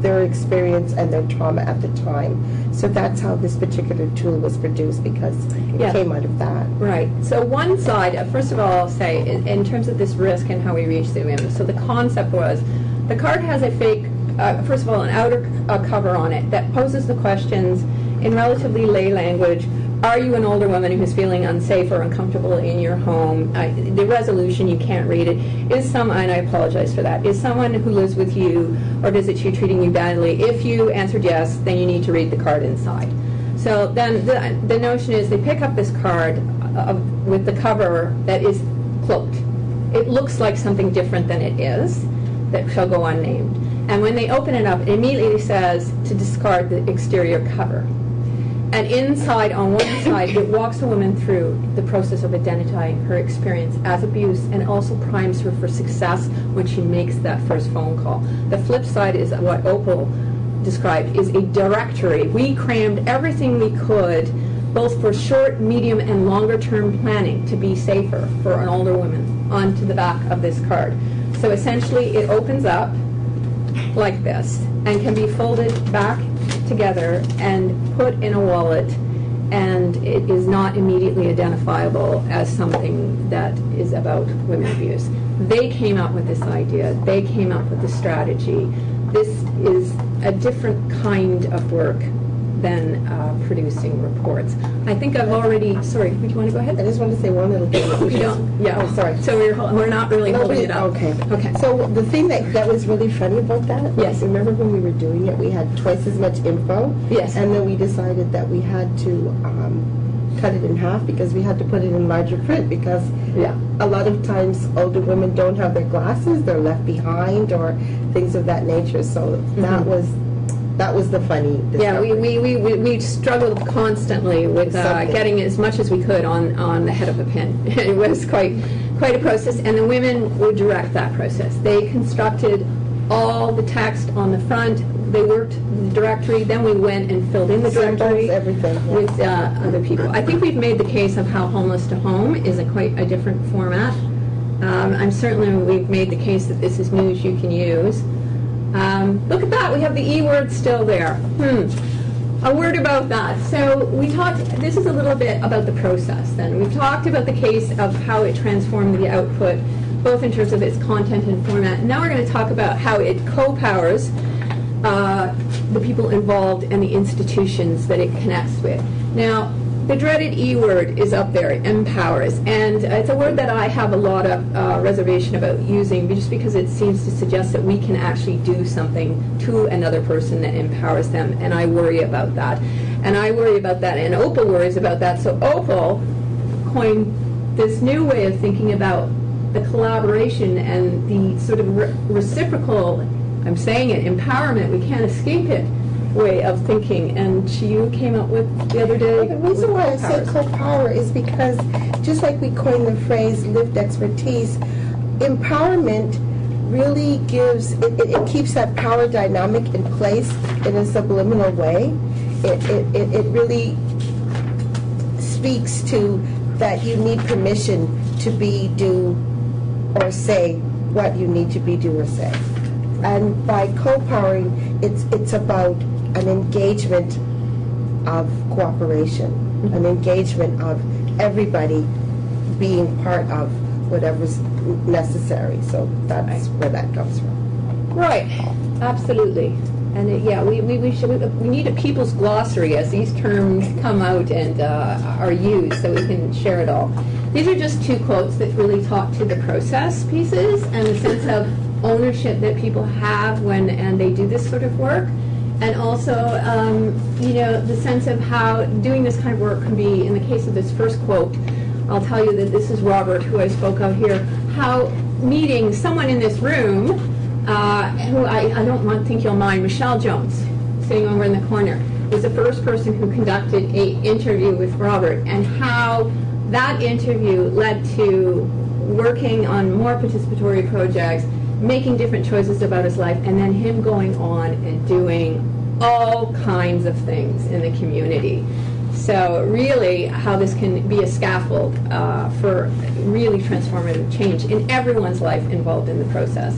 their experience and their trauma at the time. So that's how this particular tool was produced, because it came out of that. Right. So one side, first of all, I'll say, in terms of this risk and how we reach the women, so the concept was, the card has a fake, first of all, an outer cover on it that poses the questions in relatively lay language. Are you an older woman who's feeling unsafe or uncomfortable in your home? The resolution, you can't read it. And I apologize for that, is someone who lives with you, or is it you treating you badly? If you answered yes, then you need to read the card inside. So then the notion is they pick up this card with the cover that is cloaked. It looks like something different than it is, that shall go unnamed. And when they open it up, it immediately says to discard the exterior cover. And inside, on one side, it walks a woman through the process of identifying her experience as abuse, and also primes her for success when she makes that first phone call. The flip side is what Opal described, is a directory. We crammed everything we could, both for short, medium, and longer term planning to be safer for an older woman, onto the back of this card. So essentially, it opens up like this and can be folded back together and put in a wallet, and it is not immediately identifiable as something that is about women abuse. They came up with this idea. They came up with the strategy. This is a different kind of work than producing reports. I think I've already, sorry, would you want to go ahead? I just want to say one little thing. We don't, yeah. Oh, sorry. So we're not really holding it up. Okay. Okay. So the thing that was really funny about that, Yes. remember when we were doing it, we had twice as much info? Yes. And then we decided that we had to cut it in half because we had to put it in larger print because Yeah. a lot of times older women don't have their glasses, they're left behind or things of that nature. So that was the funny Yeah, discovery. we struggled constantly with Something. getting as much as we could on the head of a pin. It was quite a process, and the women would direct that process. They constructed all the text on the front. They worked the directory. Then we went and filled in the directory Symbols, everything. Yeah. with other people. I think we've made the case of how homeless to home is quite a different format. We've made the case that this is news you can use. Look at that, we have the E word still there. A word about that. So we talked, this is a little bit about the process then. We've talked about the case of how it transformed the output, both in terms of its content and format. And now we're going to talk about how it co-powers the people involved and the institutions that it connects with. Now, the dreaded E word is up there, empowers, and it's a word that I have a lot of reservation about using just because it seems to suggest that we can actually do something to another person that empowers them, and I worry about that. And Opal worries about that, so Opal coined this new way of thinking about the collaboration and the sort of reciprocal, I'm saying it, empowerment, we can't escape it, way of thinking, and you came up with the other day. Well, the reason why I say co-power is because just like we coined the phrase lived expertise, empowerment really gives, it keeps that power dynamic in place in a subliminal way. It really speaks to that you need permission to be, do, or say what you need to be, do, or say. And by co-powering, it's about an engagement of cooperation, an engagement of everybody being part of whatever's necessary. So that's where that comes from. Right, absolutely. And we need a people's glossary as these terms come out and are used so we can share it all. These are just two quotes that really talk to the process pieces and the sense of ownership that people have when they do this sort of work. And also, the sense of how doing this kind of work can be, in the case of this first quote, I'll tell you that this is Robert, who I spoke of here, how meeting someone in this room, who I don't think you'll mind, Michelle Jones, sitting over in the corner, was the first person who conducted an interview with Robert, and how that interview led to working on more participatory projects, making different choices about his life, and then him going on and doing all kinds of things in the community. So really how this can be a scaffold for really transformative change in everyone's life involved in the process.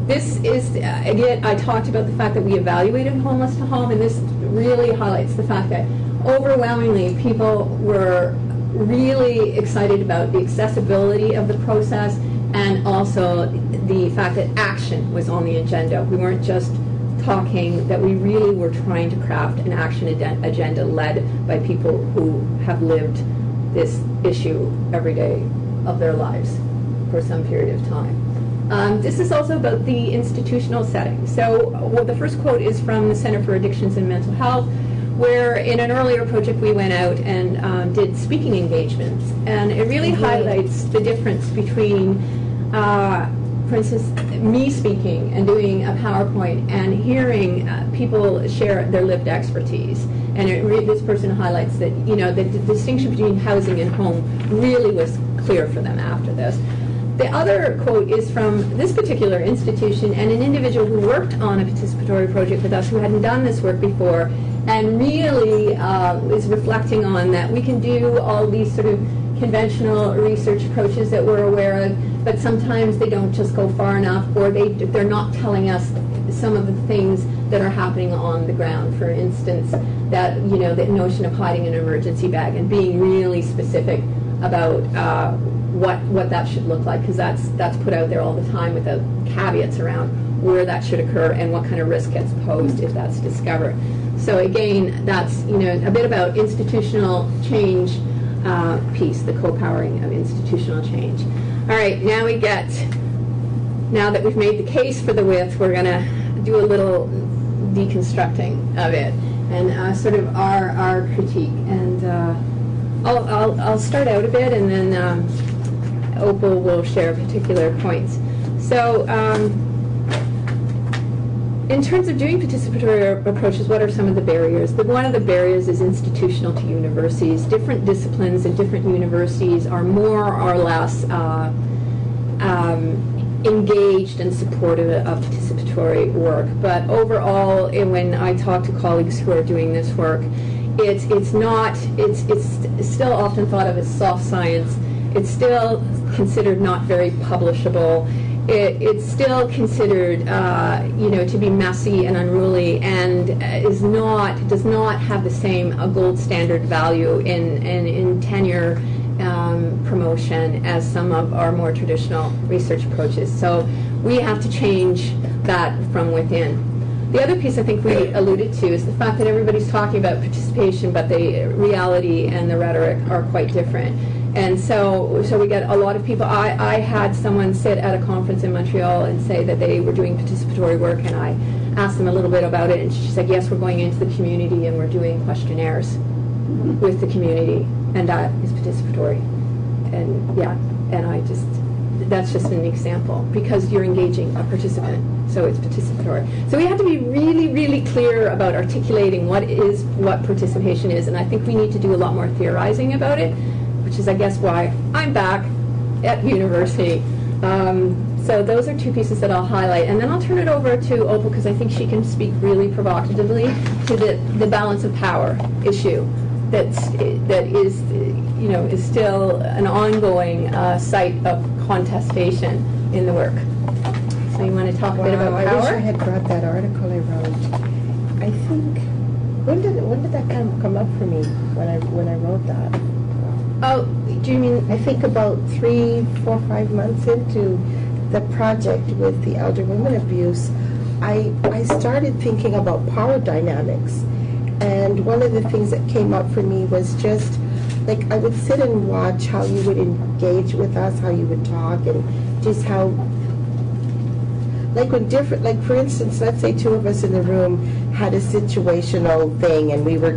This is, again, I talked about the fact that we evaluated homeless to home, and this really highlights the fact that overwhelmingly people were really excited about the accessibility of the process, and also the fact that action was on the agenda. We weren't just talking, that we really were trying to craft an action agenda led by people who have lived this issue every day of their lives for some period of time. This is also about the institutional setting. So the first quote is from the Center for Addictions and Mental Health, where in an earlier project we went out and did speaking engagements. And it really highlights the difference between for instance, me speaking and doing a PowerPoint and hearing people share their lived expertise. And this person highlights that, the distinction between housing and home really was clear for them after this. The other quote is from this particular institution and an individual who worked on a participatory project with us who hadn't done this work before, and really is reflecting on that we can do all these sort of conventional research approaches that we're aware of, but sometimes they don't just go far enough, or they're not telling us some of the things that are happening on the ground. For instance, that the notion of hiding an emergency bag and being really specific about what that should look like, because that's put out there all the time without caveats around where that should occur and what kind of risk gets posed if that's discovered. So again, that's a bit about institutional change piece, the co-powering of institutional change. All right, now that we've made the case for the width, we're going to do a little deconstructing of it and sort of our critique. And I'll start out a bit, and then Opal will share particular points. So in terms of doing participatory approaches, what are some of the barriers? One of the barriers is institutional to universities. Different disciplines in different universities are more or less engaged and supportive of participatory work. But overall, when I talk to colleagues who are doing this work, it's still often thought of as soft science. It's still considered not very publishable. It's still considered, to be messy and unruly, and does not have the same gold standard value in tenure promotion as some of our more traditional research approaches. So we have to change that from within. The other piece I think we alluded to is the fact that everybody's talking about participation, but the reality and the rhetoric are quite different. And so we get a lot of people. I had someone sit at a conference in Montreal and say that they were doing participatory work, and I asked them a little bit about it, and she said, yes, we're going into the community and we're doing questionnaires with the community, and that is participatory. And that's just an example, because you're engaging a participant, so it's participatory. So we have to be really, really clear about articulating what participation is, and I think we need to do a lot more theorizing about it, which is, I guess, why I'm back at university. So those are two pieces that I'll highlight, and then I'll turn it over to Opal, because I think she can speak really provocatively to the balance of power issue that is still an ongoing site of contestation in the work. So you want to talk a bit about power? I wish I had brought that article I wrote. I think, when did that come up for me when I wrote that? Oh, do you mean? I think about 3, 4, 5 months into the project with the elder women abuse, I started thinking about power dynamics. And one of the things that came up for me was just, like, I would sit and watch how you would engage with us, how you would talk, and just how, like, for instance, let's say two of us in the room had a situational thing, and we were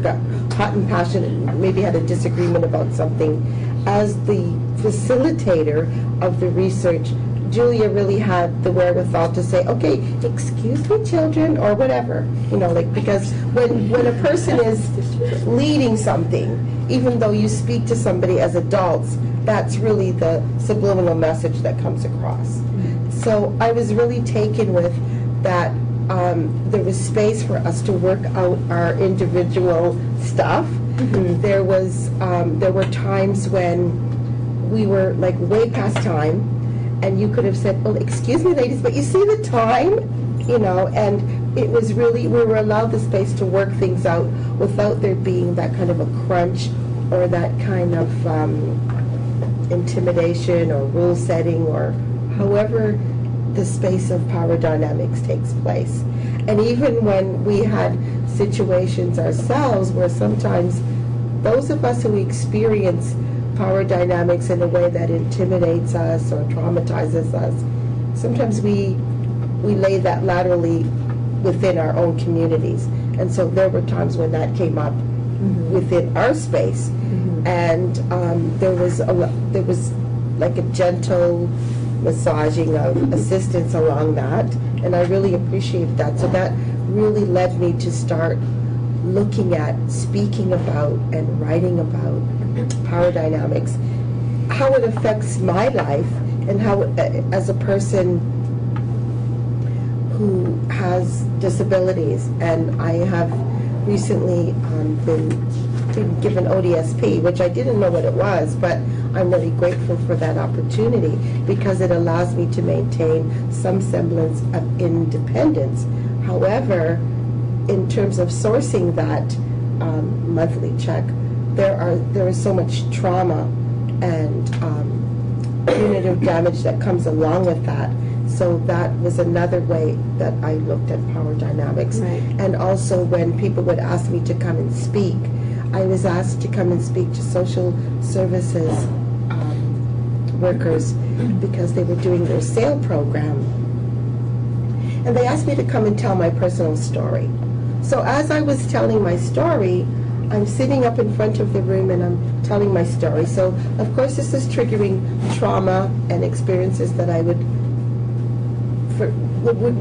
hot and passionate, maybe had a disagreement about something. As the facilitator of the research, Julia really had the wherewithal to say, okay, excuse me, children, or whatever, because when a person is leading something, even though you speak to somebody as adults, that's really the subliminal message that comes across. So I was really taken with that. There was space for us to work out our individual stuff. Mm-hmm. There were times when we were like way past time, and you could have said, well, excuse me, ladies, but you see the time, and it was really, we were allowed the space to work things out without there being that kind of a crunch or that kind of intimidation or rule setting, or however the space of power dynamics takes place. And even when we had situations ourselves where sometimes those of us who experience power dynamics in a way that intimidates us or traumatizes us, sometimes we lay that laterally within our own communities. And so there were times when that came up within our space, and there was like a gentle massaging of assistance along that, and I really appreciate that. So that really led me to start looking at, speaking about, and writing about power dynamics, how it affects my life, and how, as a person who has disabilities, and I have recently been given ODSP, which I didn't know what it was, but I'm really grateful for that opportunity because it allows me to maintain some semblance of independence. However, in terms of sourcing that monthly check, there is so much trauma and punitive damage that comes along with that. So that was another way that I looked at power dynamics. Right. And also when people would ask me to come and speak, I was asked to come and speak to social services workers because they were doing their SAIL program. And they asked me to come and tell my personal story. So as I was telling my story, I'm sitting up in front of the room and I'm telling my story. So of course this is triggering trauma and experiences that I would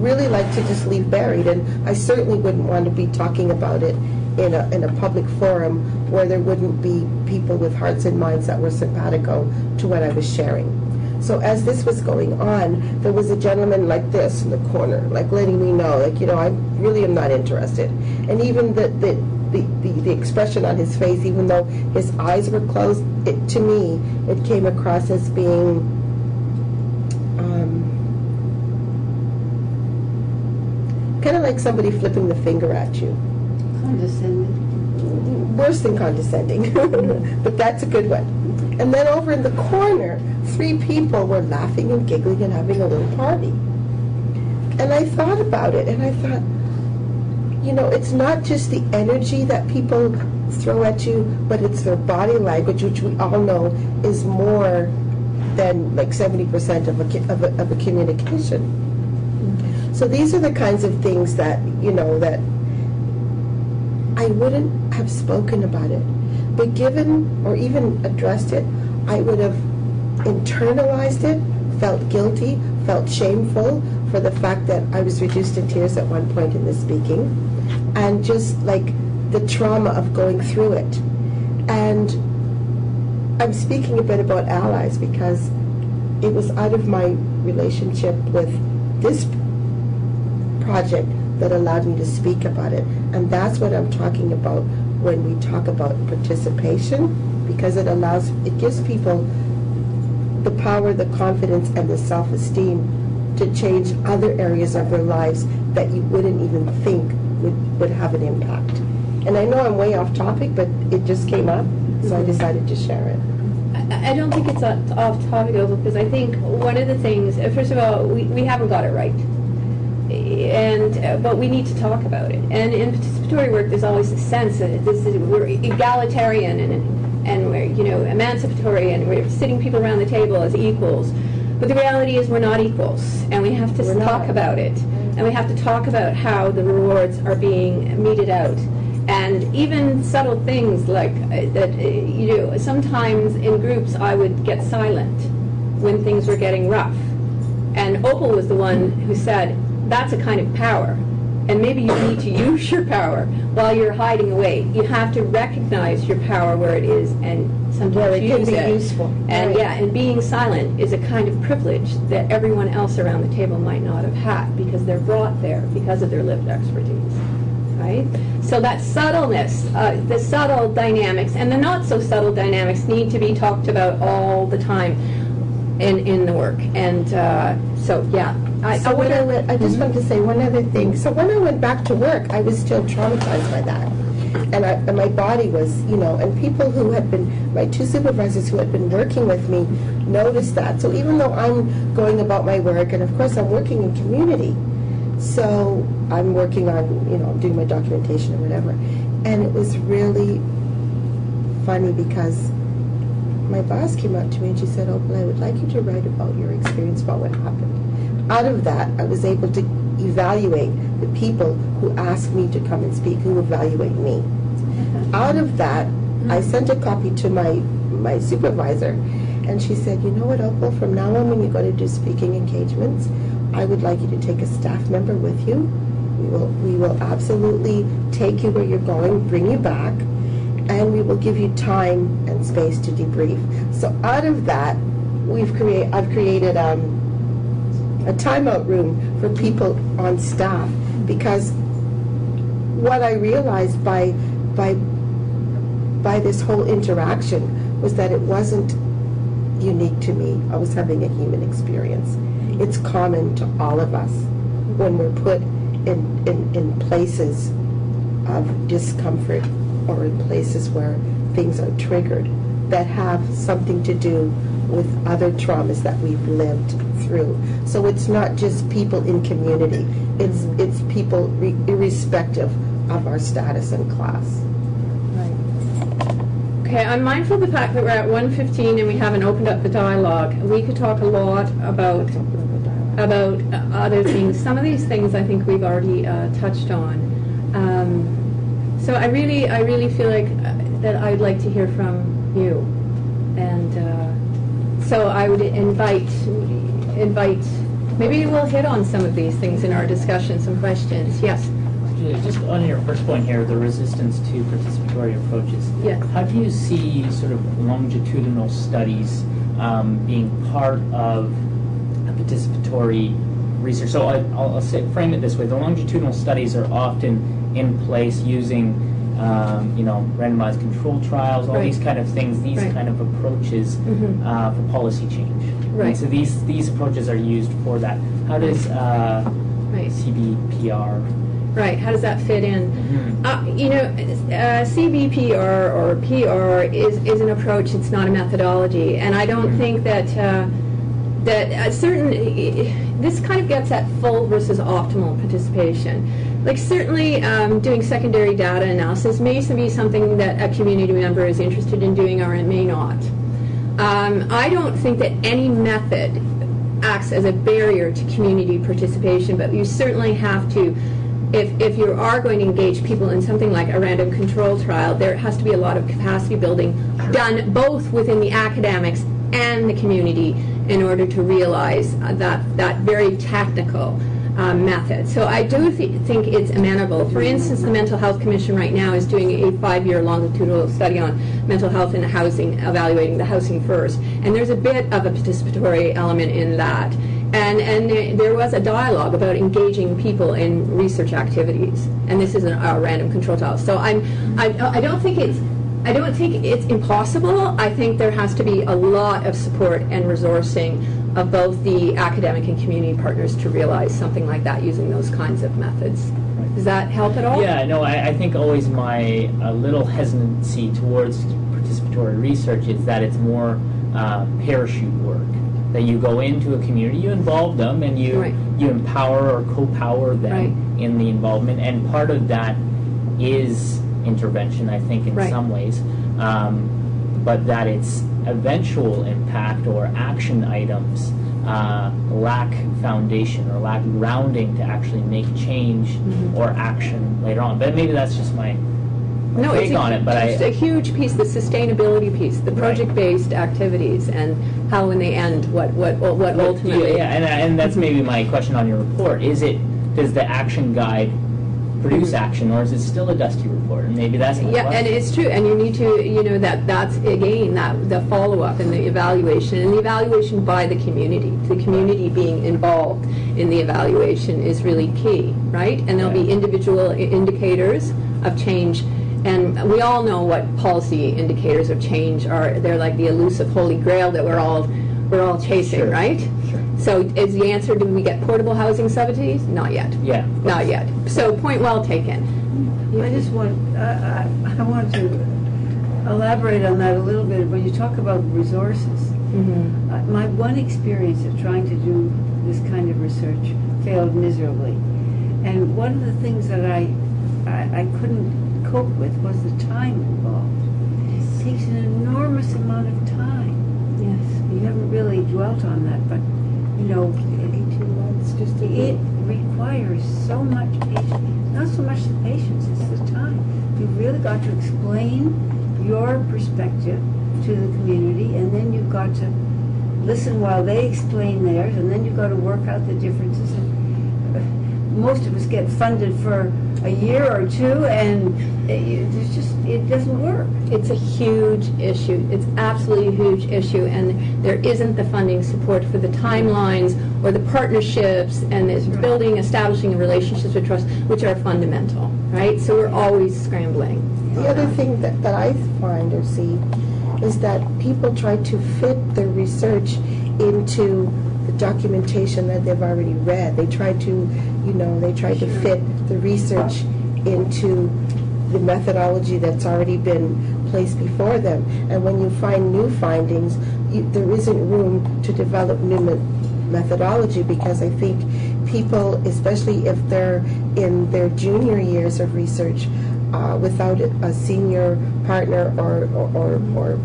really like to just leave buried, and I certainly wouldn't want to be talking about it in a public forum where there wouldn't be people with hearts and minds that were simpatico to what I was sharing. So as this was going on, there was a gentleman like this in the corner, like letting me know, like, you know, I really am not interested. And even the expression on his face, even though his eyes were closed, to me, it came across as being kind of like somebody flipping the finger at you. Condescending. Worse than condescending, but that's a good one. And then over in the corner, 3 people were laughing and giggling and having a little party. And I thought about it, and I thought, you know, it's not just the energy that people throw at you, but it's their body language, which we all know is more than like 70% of a communication. So these are the kinds of things that, you know, that I wouldn't have spoken about it, but given or even addressed it, I would have internalized it, felt guilty, felt shameful for the fact that I was reduced in tears at one point in the speaking, and just like the trauma of going through it. And I'm speaking a bit about allies because it was out of my relationship with this project that allowed me to speak about it. And that's what I'm talking about when we talk about participation, because it gives people the power, the confidence, and the self-esteem to change other areas of their lives that you wouldn't even think would have an impact. And I know I'm way off topic, but it just came up, so I decided to share it. I don't think it's off topic, because I think one of the things, first of all, we haven't got it right. But we need to talk about it. And in participatory work, there's always a sense that we're egalitarian and we're, you know, emancipatory, and we're sitting people around the table as equals. But the reality is we're not equals, and we have to talk about it. And we have to talk about how the rewards are being meted out. And even subtle things like that, you know, sometimes in groups I would get silent when things were getting rough. And Opal was the one who said, that's a kind of power. And maybe you need to use your power while you're hiding away. You have to recognize your power where it is and sometimes it can use be it. useful. And Right. yeah, and being silent is a kind of privilege that everyone else around the table might not have had because they're brought there because of their lived expertise. Right? So that subtleness, the subtle dynamics and the not so subtle dynamics need to be talked about all the time in the work. And so yeah. I just wanted to say one other thing. So when I went back to work, I was still traumatized by that. And my body was, you know, and people who had been, my 2 supervisors who had been working with me noticed that. So even though I'm going about my work, and of course I'm working in community, so I'm working on, you know, doing my documentation or whatever. And it was really funny because my boss came up to me and she said, "Oh, well, I would like you to write about your experience about what happened." Out of that, I was able to evaluate the people who asked me to come and speak, who evaluate me. Out of that, I sent a copy to my supervisor, and she said, "You know what, Opal, from now on when you go to do speaking engagements, I would like you to take a staff member with you. We will absolutely take you where you're going, bring you back, and we will give you time and space to debrief." So out of that, I've created a timeout room for people on staff, because what I realized by this whole interaction was that it wasn't unique to me. I was having a human experience. It's common to all of us when we're put in places of discomfort or in places where things are triggered that have something to do with other traumas that we've lived through. So it's not just people in community, it's people irrespective of our status in class. Okay, I'm mindful of the fact that we're at 1:15 and we haven't opened up the dialogue. We could talk a lot about other things. Some of these things I think we've already touched on. So I really feel like that I'd like to hear from you, and so I would invite. Maybe we'll hit on some of these things in our discussion. Some questions. Yes. Julia, just on your first point here, the resistance to participatory approaches. Yes. How do you see sort of longitudinal studies being part of a participatory research? So I'll frame it this way: the longitudinal studies are often in place using, randomized control trials, all these kind of things, these kind of approaches for policy change. Right. And so these approaches are used for that. How does CBPR? Right. How does that fit in? CBPR or PR is an approach. It's not a methodology, and I don't think that this kind of gets at full versus optimal participation. Like certainly doing secondary data analysis may be something that a community member is interested in doing, or it may not. I don't think that any method acts as a barrier to community participation, but you certainly have to, if you are going to engage people in something like a random control trial, there has to be a lot of capacity building done both within the academics and the community in order to realize that very technical method. So I do think it's amenable. For instance, the Mental Health Commission right now is doing a 5-year longitudinal study on mental health and housing, evaluating the housing first. And there's a bit of a participatory element in that. And there was a dialogue about engaging people in research activities. And this is a random control trial. So I don't think it's impossible. I think there has to be a lot of support and resourcing of both the academic and community partners to realize something like that using those kinds of methods. Does that help at all? Yeah, no, I think always my little hesitancy towards participatory research is that it's more parachute work. That you go into a community, you involve them, and you empower or co-power them in the involvement. And part of that is intervention, I think, in some ways. But that its eventual impact or action items lack foundation or lack grounding to actually make change or action later on. But maybe that's just my take on it. But it's a huge piece, the sustainability piece, the project-based activities, and how in the end, what ultimately. Yeah, and that's maybe my question on your report. Does the action guide produce action, or is it still a dusty report? And maybe that's my question. And it's true, and you need to, that's again the follow-up and the evaluation by the community being involved in the evaluation is really key, right? And there'll be individual indicators of change, and we all know what policy indicators of change are. They're like the elusive holy grail that we're all chasing, right? Sure. So is the answer, do we get portable housing subsidies? Not yet. Yeah. Not yet. So point well taken. I just want, I want to elaborate on that a little bit. When you talk about resources, my one experience of trying to do this kind of research failed miserably. And one of the things that I couldn't cope with was the time involved. It takes an enormous amount of time. Yes. You haven't really dwelt on that, but 18 months just to it requires so much patience. Not so much the patience, it's the time. You've really got to explain your perspective to the community, and then you've got to listen while they explain theirs, and then you've got to work out the differences. And most of us get funded for a year or two, and it doesn't work. It's a huge issue. It's absolutely a huge issue, and there isn't the funding support for the timelines or the partnerships and this establishing relationships with trust, which are fundamental, right? So we're always scrambling. The other thing that I find or see is that people try to fit their research into the documentation that they've already read. They try to, to fit the research into the methodology that's already been placed before them. And when you find new findings, there isn't room to develop new methodology, because I think people, especially if they're in their junior years of research, without a senior partner or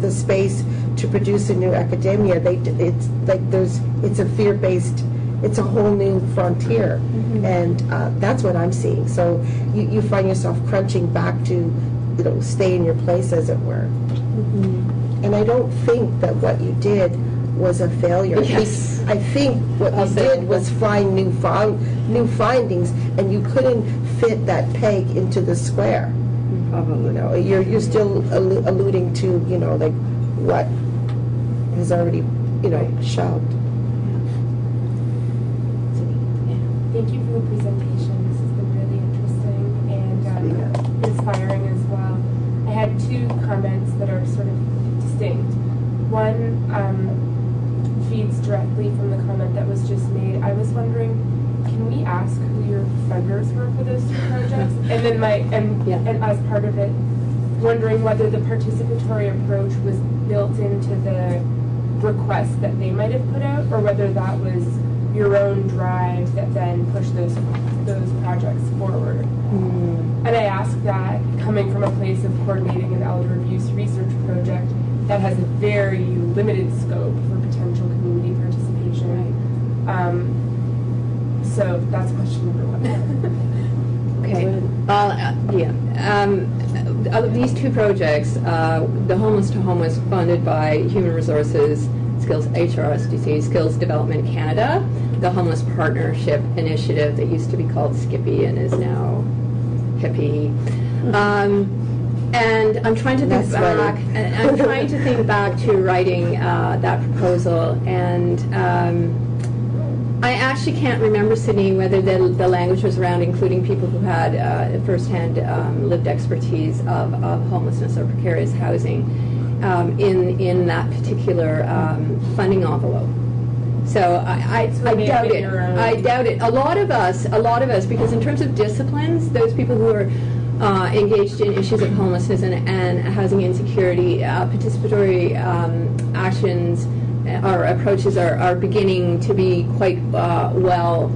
the space to produce a new academia, it's a fear-based, it's a whole new frontier, and that's what I'm seeing. So you find yourself crunching back to, stay in your place, as it were. And I don't think that what you did was a failure. Yes. I think what you did was find new findings, and you couldn't fit that peg into the square. Probably. You're still alluding to, like what is already, shelved. Thank you for the presentation. This has been really interesting and inspiring as well. I had two comments that are sort of distinct. One feeds directly from the comment that was just made. I was wondering, can we ask who your funders were for those two projects? And then and as part of it, wondering whether the participatory approach was built into the request that they might have put out, or whether that was your own drive that then pushed those projects forward. And I ask that coming from a place of coordinating an elder abuse research project that has a very limited scope for potential community participation. So that's question number one. Okay. These two projects, the Homeless to Home was funded by Human Resources, Skills HRSDC, Skills Development Canada, the Homeless Partnership Initiative that used to be called Skippy and is now Hippie. And I'm trying to think back. I'm trying to think back to writing that proposal, and I actually can't remember, Sydney, whether the language was around including people who had firsthand lived expertise of homelessness or precarious housing in that particular funding envelope. So I doubt it. I doubt it. A lot of us, because in terms of disciplines, those people who are engaged in issues of homelessness and housing insecurity, participatory actions or approaches are beginning to be quite well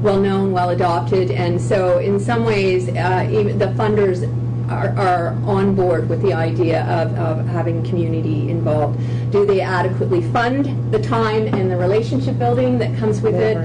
known, well adopted, and so in some ways, even the funders are on board with the idea of having community involved. Do they adequately fund the time and the relationship building that comes with it?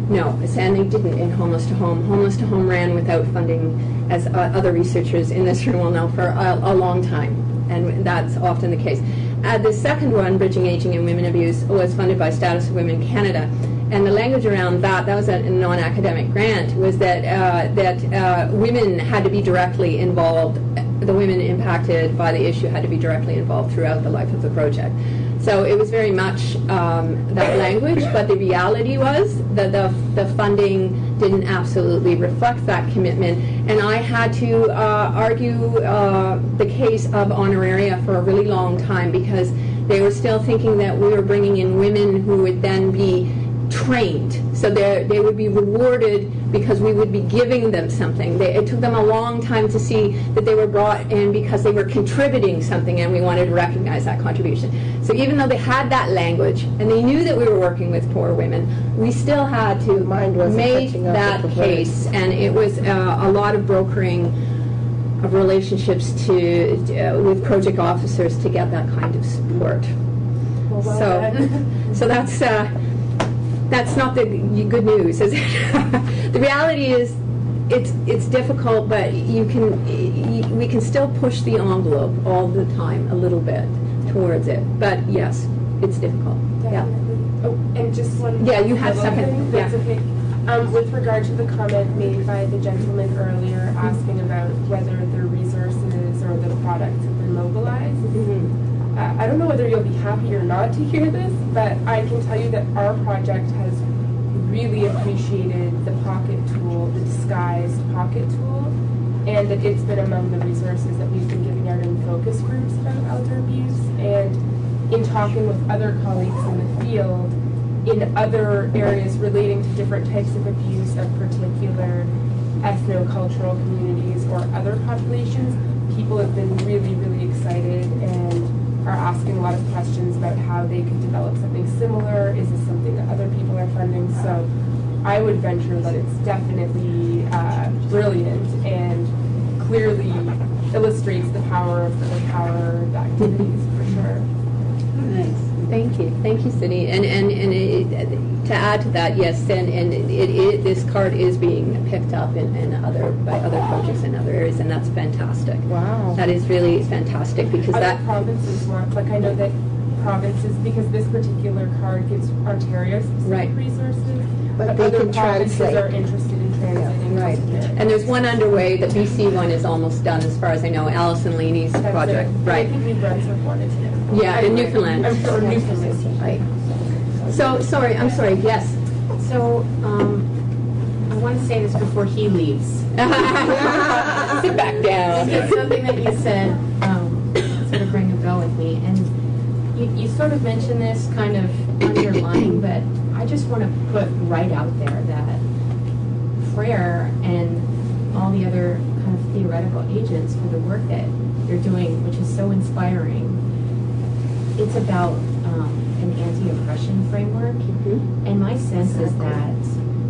No, and they didn't in Homeless to Home. Homeless to Home ran without funding, as other researchers in this room will know, for a long time, and that's often the case. The second one, Bridging Aging and Women Abuse, was funded by Status of Women Canada, and the language around that was a non-academic grant, was that women had to be directly involved, the women impacted by the issue had to be directly involved throughout the life of the project. So it was very much that language, but the reality was that the funding didn't absolutely reflect that commitment. And I had to argue the case of honoraria for a really long time, because they were still thinking that we were bringing in women who would then be trained. So they would be rewarded because we would be giving them something. It took them a long time to see that they were brought in because they were contributing something, and we wanted to recognize that contribution. So even though they had that language and they knew that we were working with poor women, we still had to make that case, and it was a lot of brokering of relationships with project officers to get that kind of support. So that's not the good news, is it? The reality is, it's difficult, but we can still push the envelope all the time a little bit towards it. But yes, it's difficult. Definitely. Yeah. Oh, and just one. Yeah, you had second. That's okay. With regard to the comment made by the gentleman earlier, asking about whether the resources or the products have been mobilized. I don't know whether you'll be happy or not to hear this, but I can tell you that our project has really appreciated the pocket tool, the disguised pocket tool, and that it's been among the resources that we've been giving out in focus groups about elder abuse, and in talking with other colleagues in the field in other areas relating to different types of abuse of particular ethno-cultural communities or other populations. People have been really, really excited and are asking a lot of questions about how they could develop something similar. Is this something that other people are funding? So I would venture that it's definitely brilliant and clearly illustrates the power of collaborative activities for sure. Nice. Thank you, Cindy. And to add to that, yes, and this card is being picked up by other projects in other areas, and that's fantastic. Wow. That is really fantastic because Other provinces want, like I know that provinces, because this particular card gives Ontario specific Right. resources, But they other can provinces translate. are interested in translating. Right. And there's one underway. The BC one is almost done, as far as I know. Alison Leaney's project. I think New Brunswick wanted to. Yeah, in Newfoundland. I'm sure Newfoundland. Right. So, I'm sorry, yes. So, I want to say this before he leaves. Sit back down. It's something that you said sort of rang a bell with me, and you sort of mentioned this kind of underlying, but I just want to put right out there that prayer and all the other kind of theoretical agents for the work that you're doing, which is so inspiring, it's about an anti-oppression framework. Mm-hmm. And my sense is that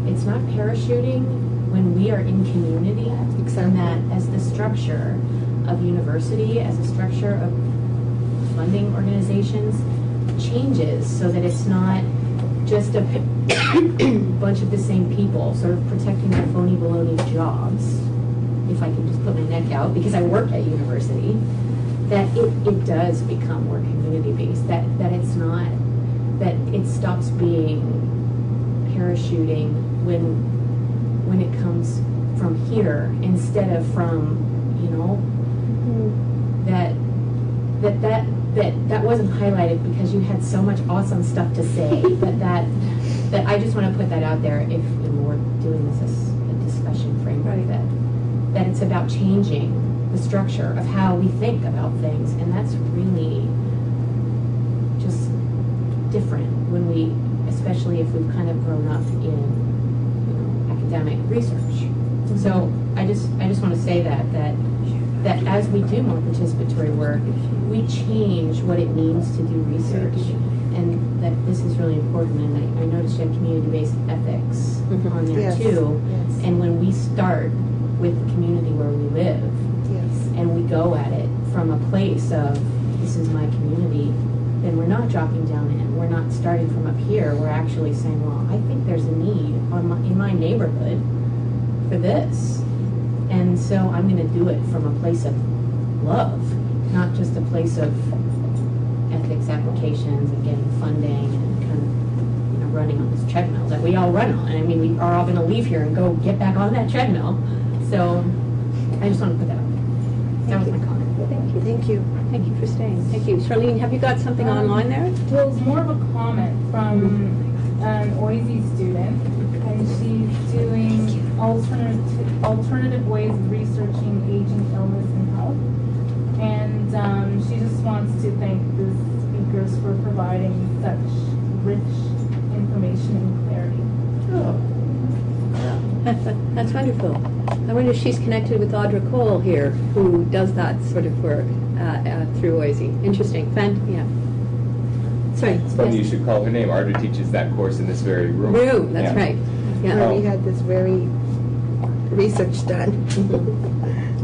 it's not parachuting when we are in community, and that as the structure of university, as a structure of funding organizations changes, so that it's not just a bunch of the same people sort of protecting their phony baloney jobs, if I can just put my neck out, because I work at university, that it does become more community-based, that it's not, that it stops being parachuting when it comes from here instead of from, you know, that wasn't highlighted because you had so much awesome stuff to say, but that I just want to put that out there if we're doing this as a discussion framework, Right. that it's about changing the structure of how we think about things, and that's really just different when we, especially if we've kind of grown up in, you know, academic research. So I just want to say that as we do more participatory work, we change what it means to do research, and that this is really important. And I noticed you have community-based ethics on there Yes. too. Yes. And when we start with the community where we live, Yes. and we go at it from a place of this is my community, then we're not dropping down in. We're not starting from up here. We're actually saying, well, I think there's a need in my neighborhood for this. And so I'm going to do it from a place of love, not just a place of ethics applications and getting funding and kind of, you know, running on this treadmill that we all run on. I mean, we are all going to leave here and go get back on that treadmill. So I just want to put that out there. That was my comment. Thank you. Thank you. Thank you for staying. Thank you. Charlene, have you got something online there? Well, it's more of a comment from an OISE student, and she's doing alternative ways of researching aging, illness, and health. And she just wants to thank the speakers for providing such rich information and clarity. That's wonderful. I wonder if she's connected with Audra Cole here, who does that sort of work through OISE. Interesting. Yeah. Sorry. Funny you should call her name. Audra teaches that course in this very room. That's Yeah. right. Where Yeah. we had this very research done.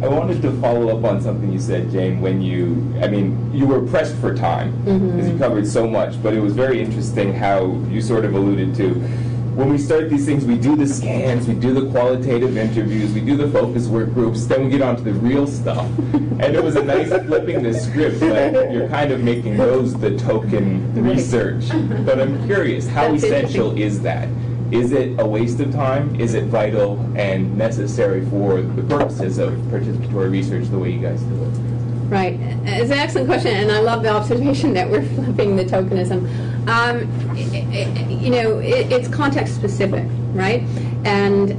I wanted to follow up on something you said, Jane, when you were pressed for time because you covered so much, but it was very interesting how you sort of alluded to when we start these things, we do the scans, we do the qualitative interviews, we do the focus work groups, then we get onto the real stuff. And it was a nice flipping the script, but you're kind of making those the token research. But I'm curious, how That's essential is that? Is it a waste of time? Is it vital and necessary for the purposes of participatory research the way you guys do it? Right. It's an excellent question, and I love the observation that we're flipping the tokenism. It's context specific, right? And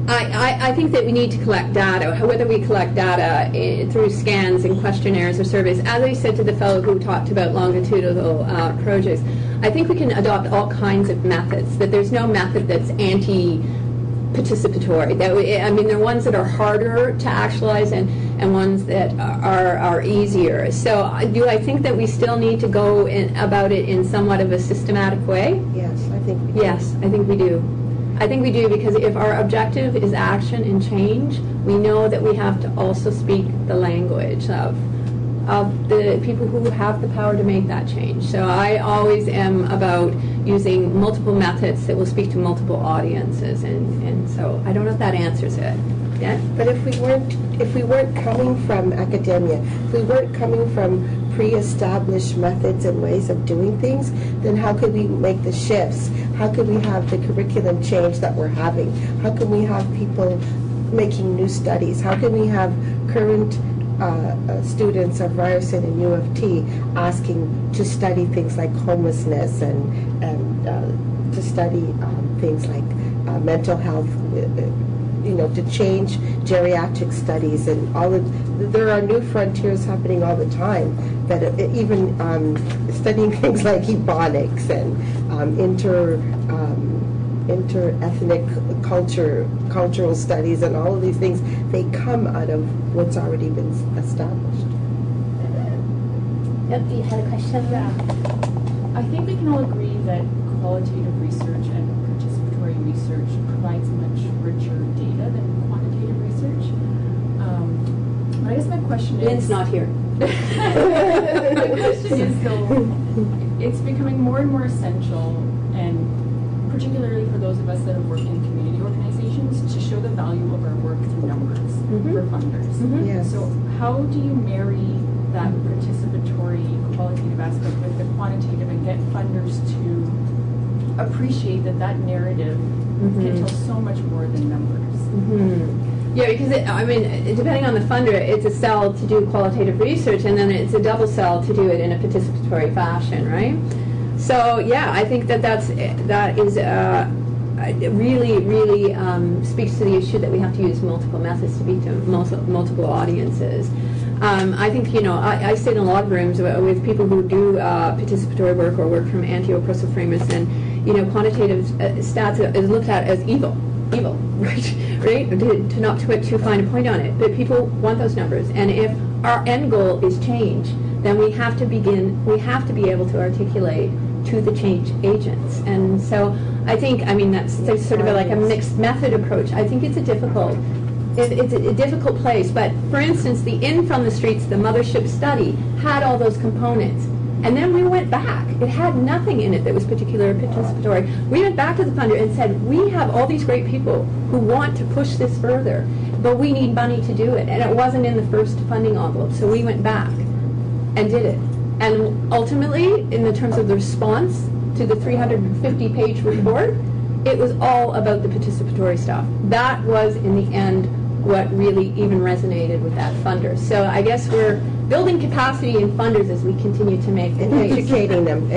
I think that we need to collect data, whether we collect data through scans and questionnaires or surveys. As I said to the fellow who talked about longitudinal projects, I think we can adopt all kinds of methods, that there's no method that's anti-participatory. There are ones that are harder to actualize, and and ones that are easier. So do I think that we still need to go about it in somewhat of a systematic way? Yes, I think we do. Yes, I think we do. I think we do, because if our objective is action and change, we know that we have to also speak the language of the people who have the power to make that change. So I always am about using multiple methods that will speak to multiple audiences, and so I don't know if that answers it. Yeah? But if we weren't coming from academia, if we weren't coming from pre-established methods and ways of doing things, then how could we make the shifts? How could we have the curriculum change that we're having? How can we have people making new studies? How can we have current students of Ryerson and U of T asking to study things like homelessness and to study things like mental health, to change geriatric studies and all of, there are new frontiers happening all the time, that even studying things like ebonics and inter-ethnic cultural studies and all of these things, they come out of what's already been established. Yep, you had a question? Yeah. I think we can all agree that qualitative research and participatory research provides much richer data than quantitative research. But I guess my question is... Lynn's not here. My question is, though, it's becoming more and more essential, and particularly for those of us that have worked in community organizations, to show the value of our work through numbers for funders. Yes. So how do you marry that participatory qualitative aspect with the quantitative and get funders to appreciate that narrative can tell so much more than numbers? Yeah, because depending on the funder, it's a sell to do qualitative research, and then it's a double sell to do it in a participatory fashion, right? So yeah, I think that is really speaks to the issue that we have to use multiple methods to speak to multiple audiences. I think I sit in a lot of rooms with people who do participatory work or work from anti-oppressive frameworks, and quantitative stats is looked at as evil, right? To not put too fine a point on it, but people want those numbers, and if our end goal is change, then we have to be able to articulate to the change agents. And so I think, that's sort of like a mixed method approach. I think it's a difficult place, but for instance, the In From the Streets, the Mothership study had all those components. And then we went back. It had nothing in it that was particular participatory. We went back to the funder and said, we have all these great people who want to push this further, but we need money to do it. And it wasn't in the first funding envelope, so we went back and did it. And ultimately, in the terms of the response to the 350-page report, it was all about the participatory stuff. That was, in the end, what really even resonated with that funder. So I guess we're building capacity in funders as we continue to make And educating them,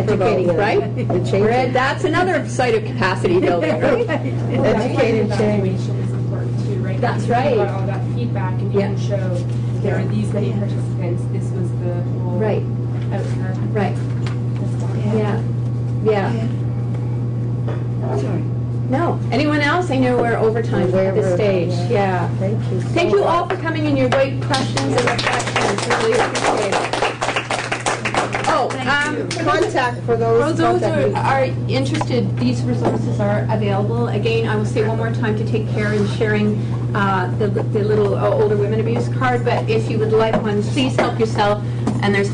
right? And That's another site of capacity building, right? Educating Evaluation is important too, right? That's Because right. you got all that feedback, and you Yeah. can show there are these many participants. This was the whole Right. outcome. Right. Yeah. Sorry. No. Anyone else? I know we're over time at this stage. Yeah. Thank you. Thank you all for coming and your great questions and reflections. Really appreciate it. Oh, Contact for for those. those contact who me. are interested, these resources are available. Again, I will say one more time to take care in sharing the little older women abuse card, but if you would like one, please help yourself. And there's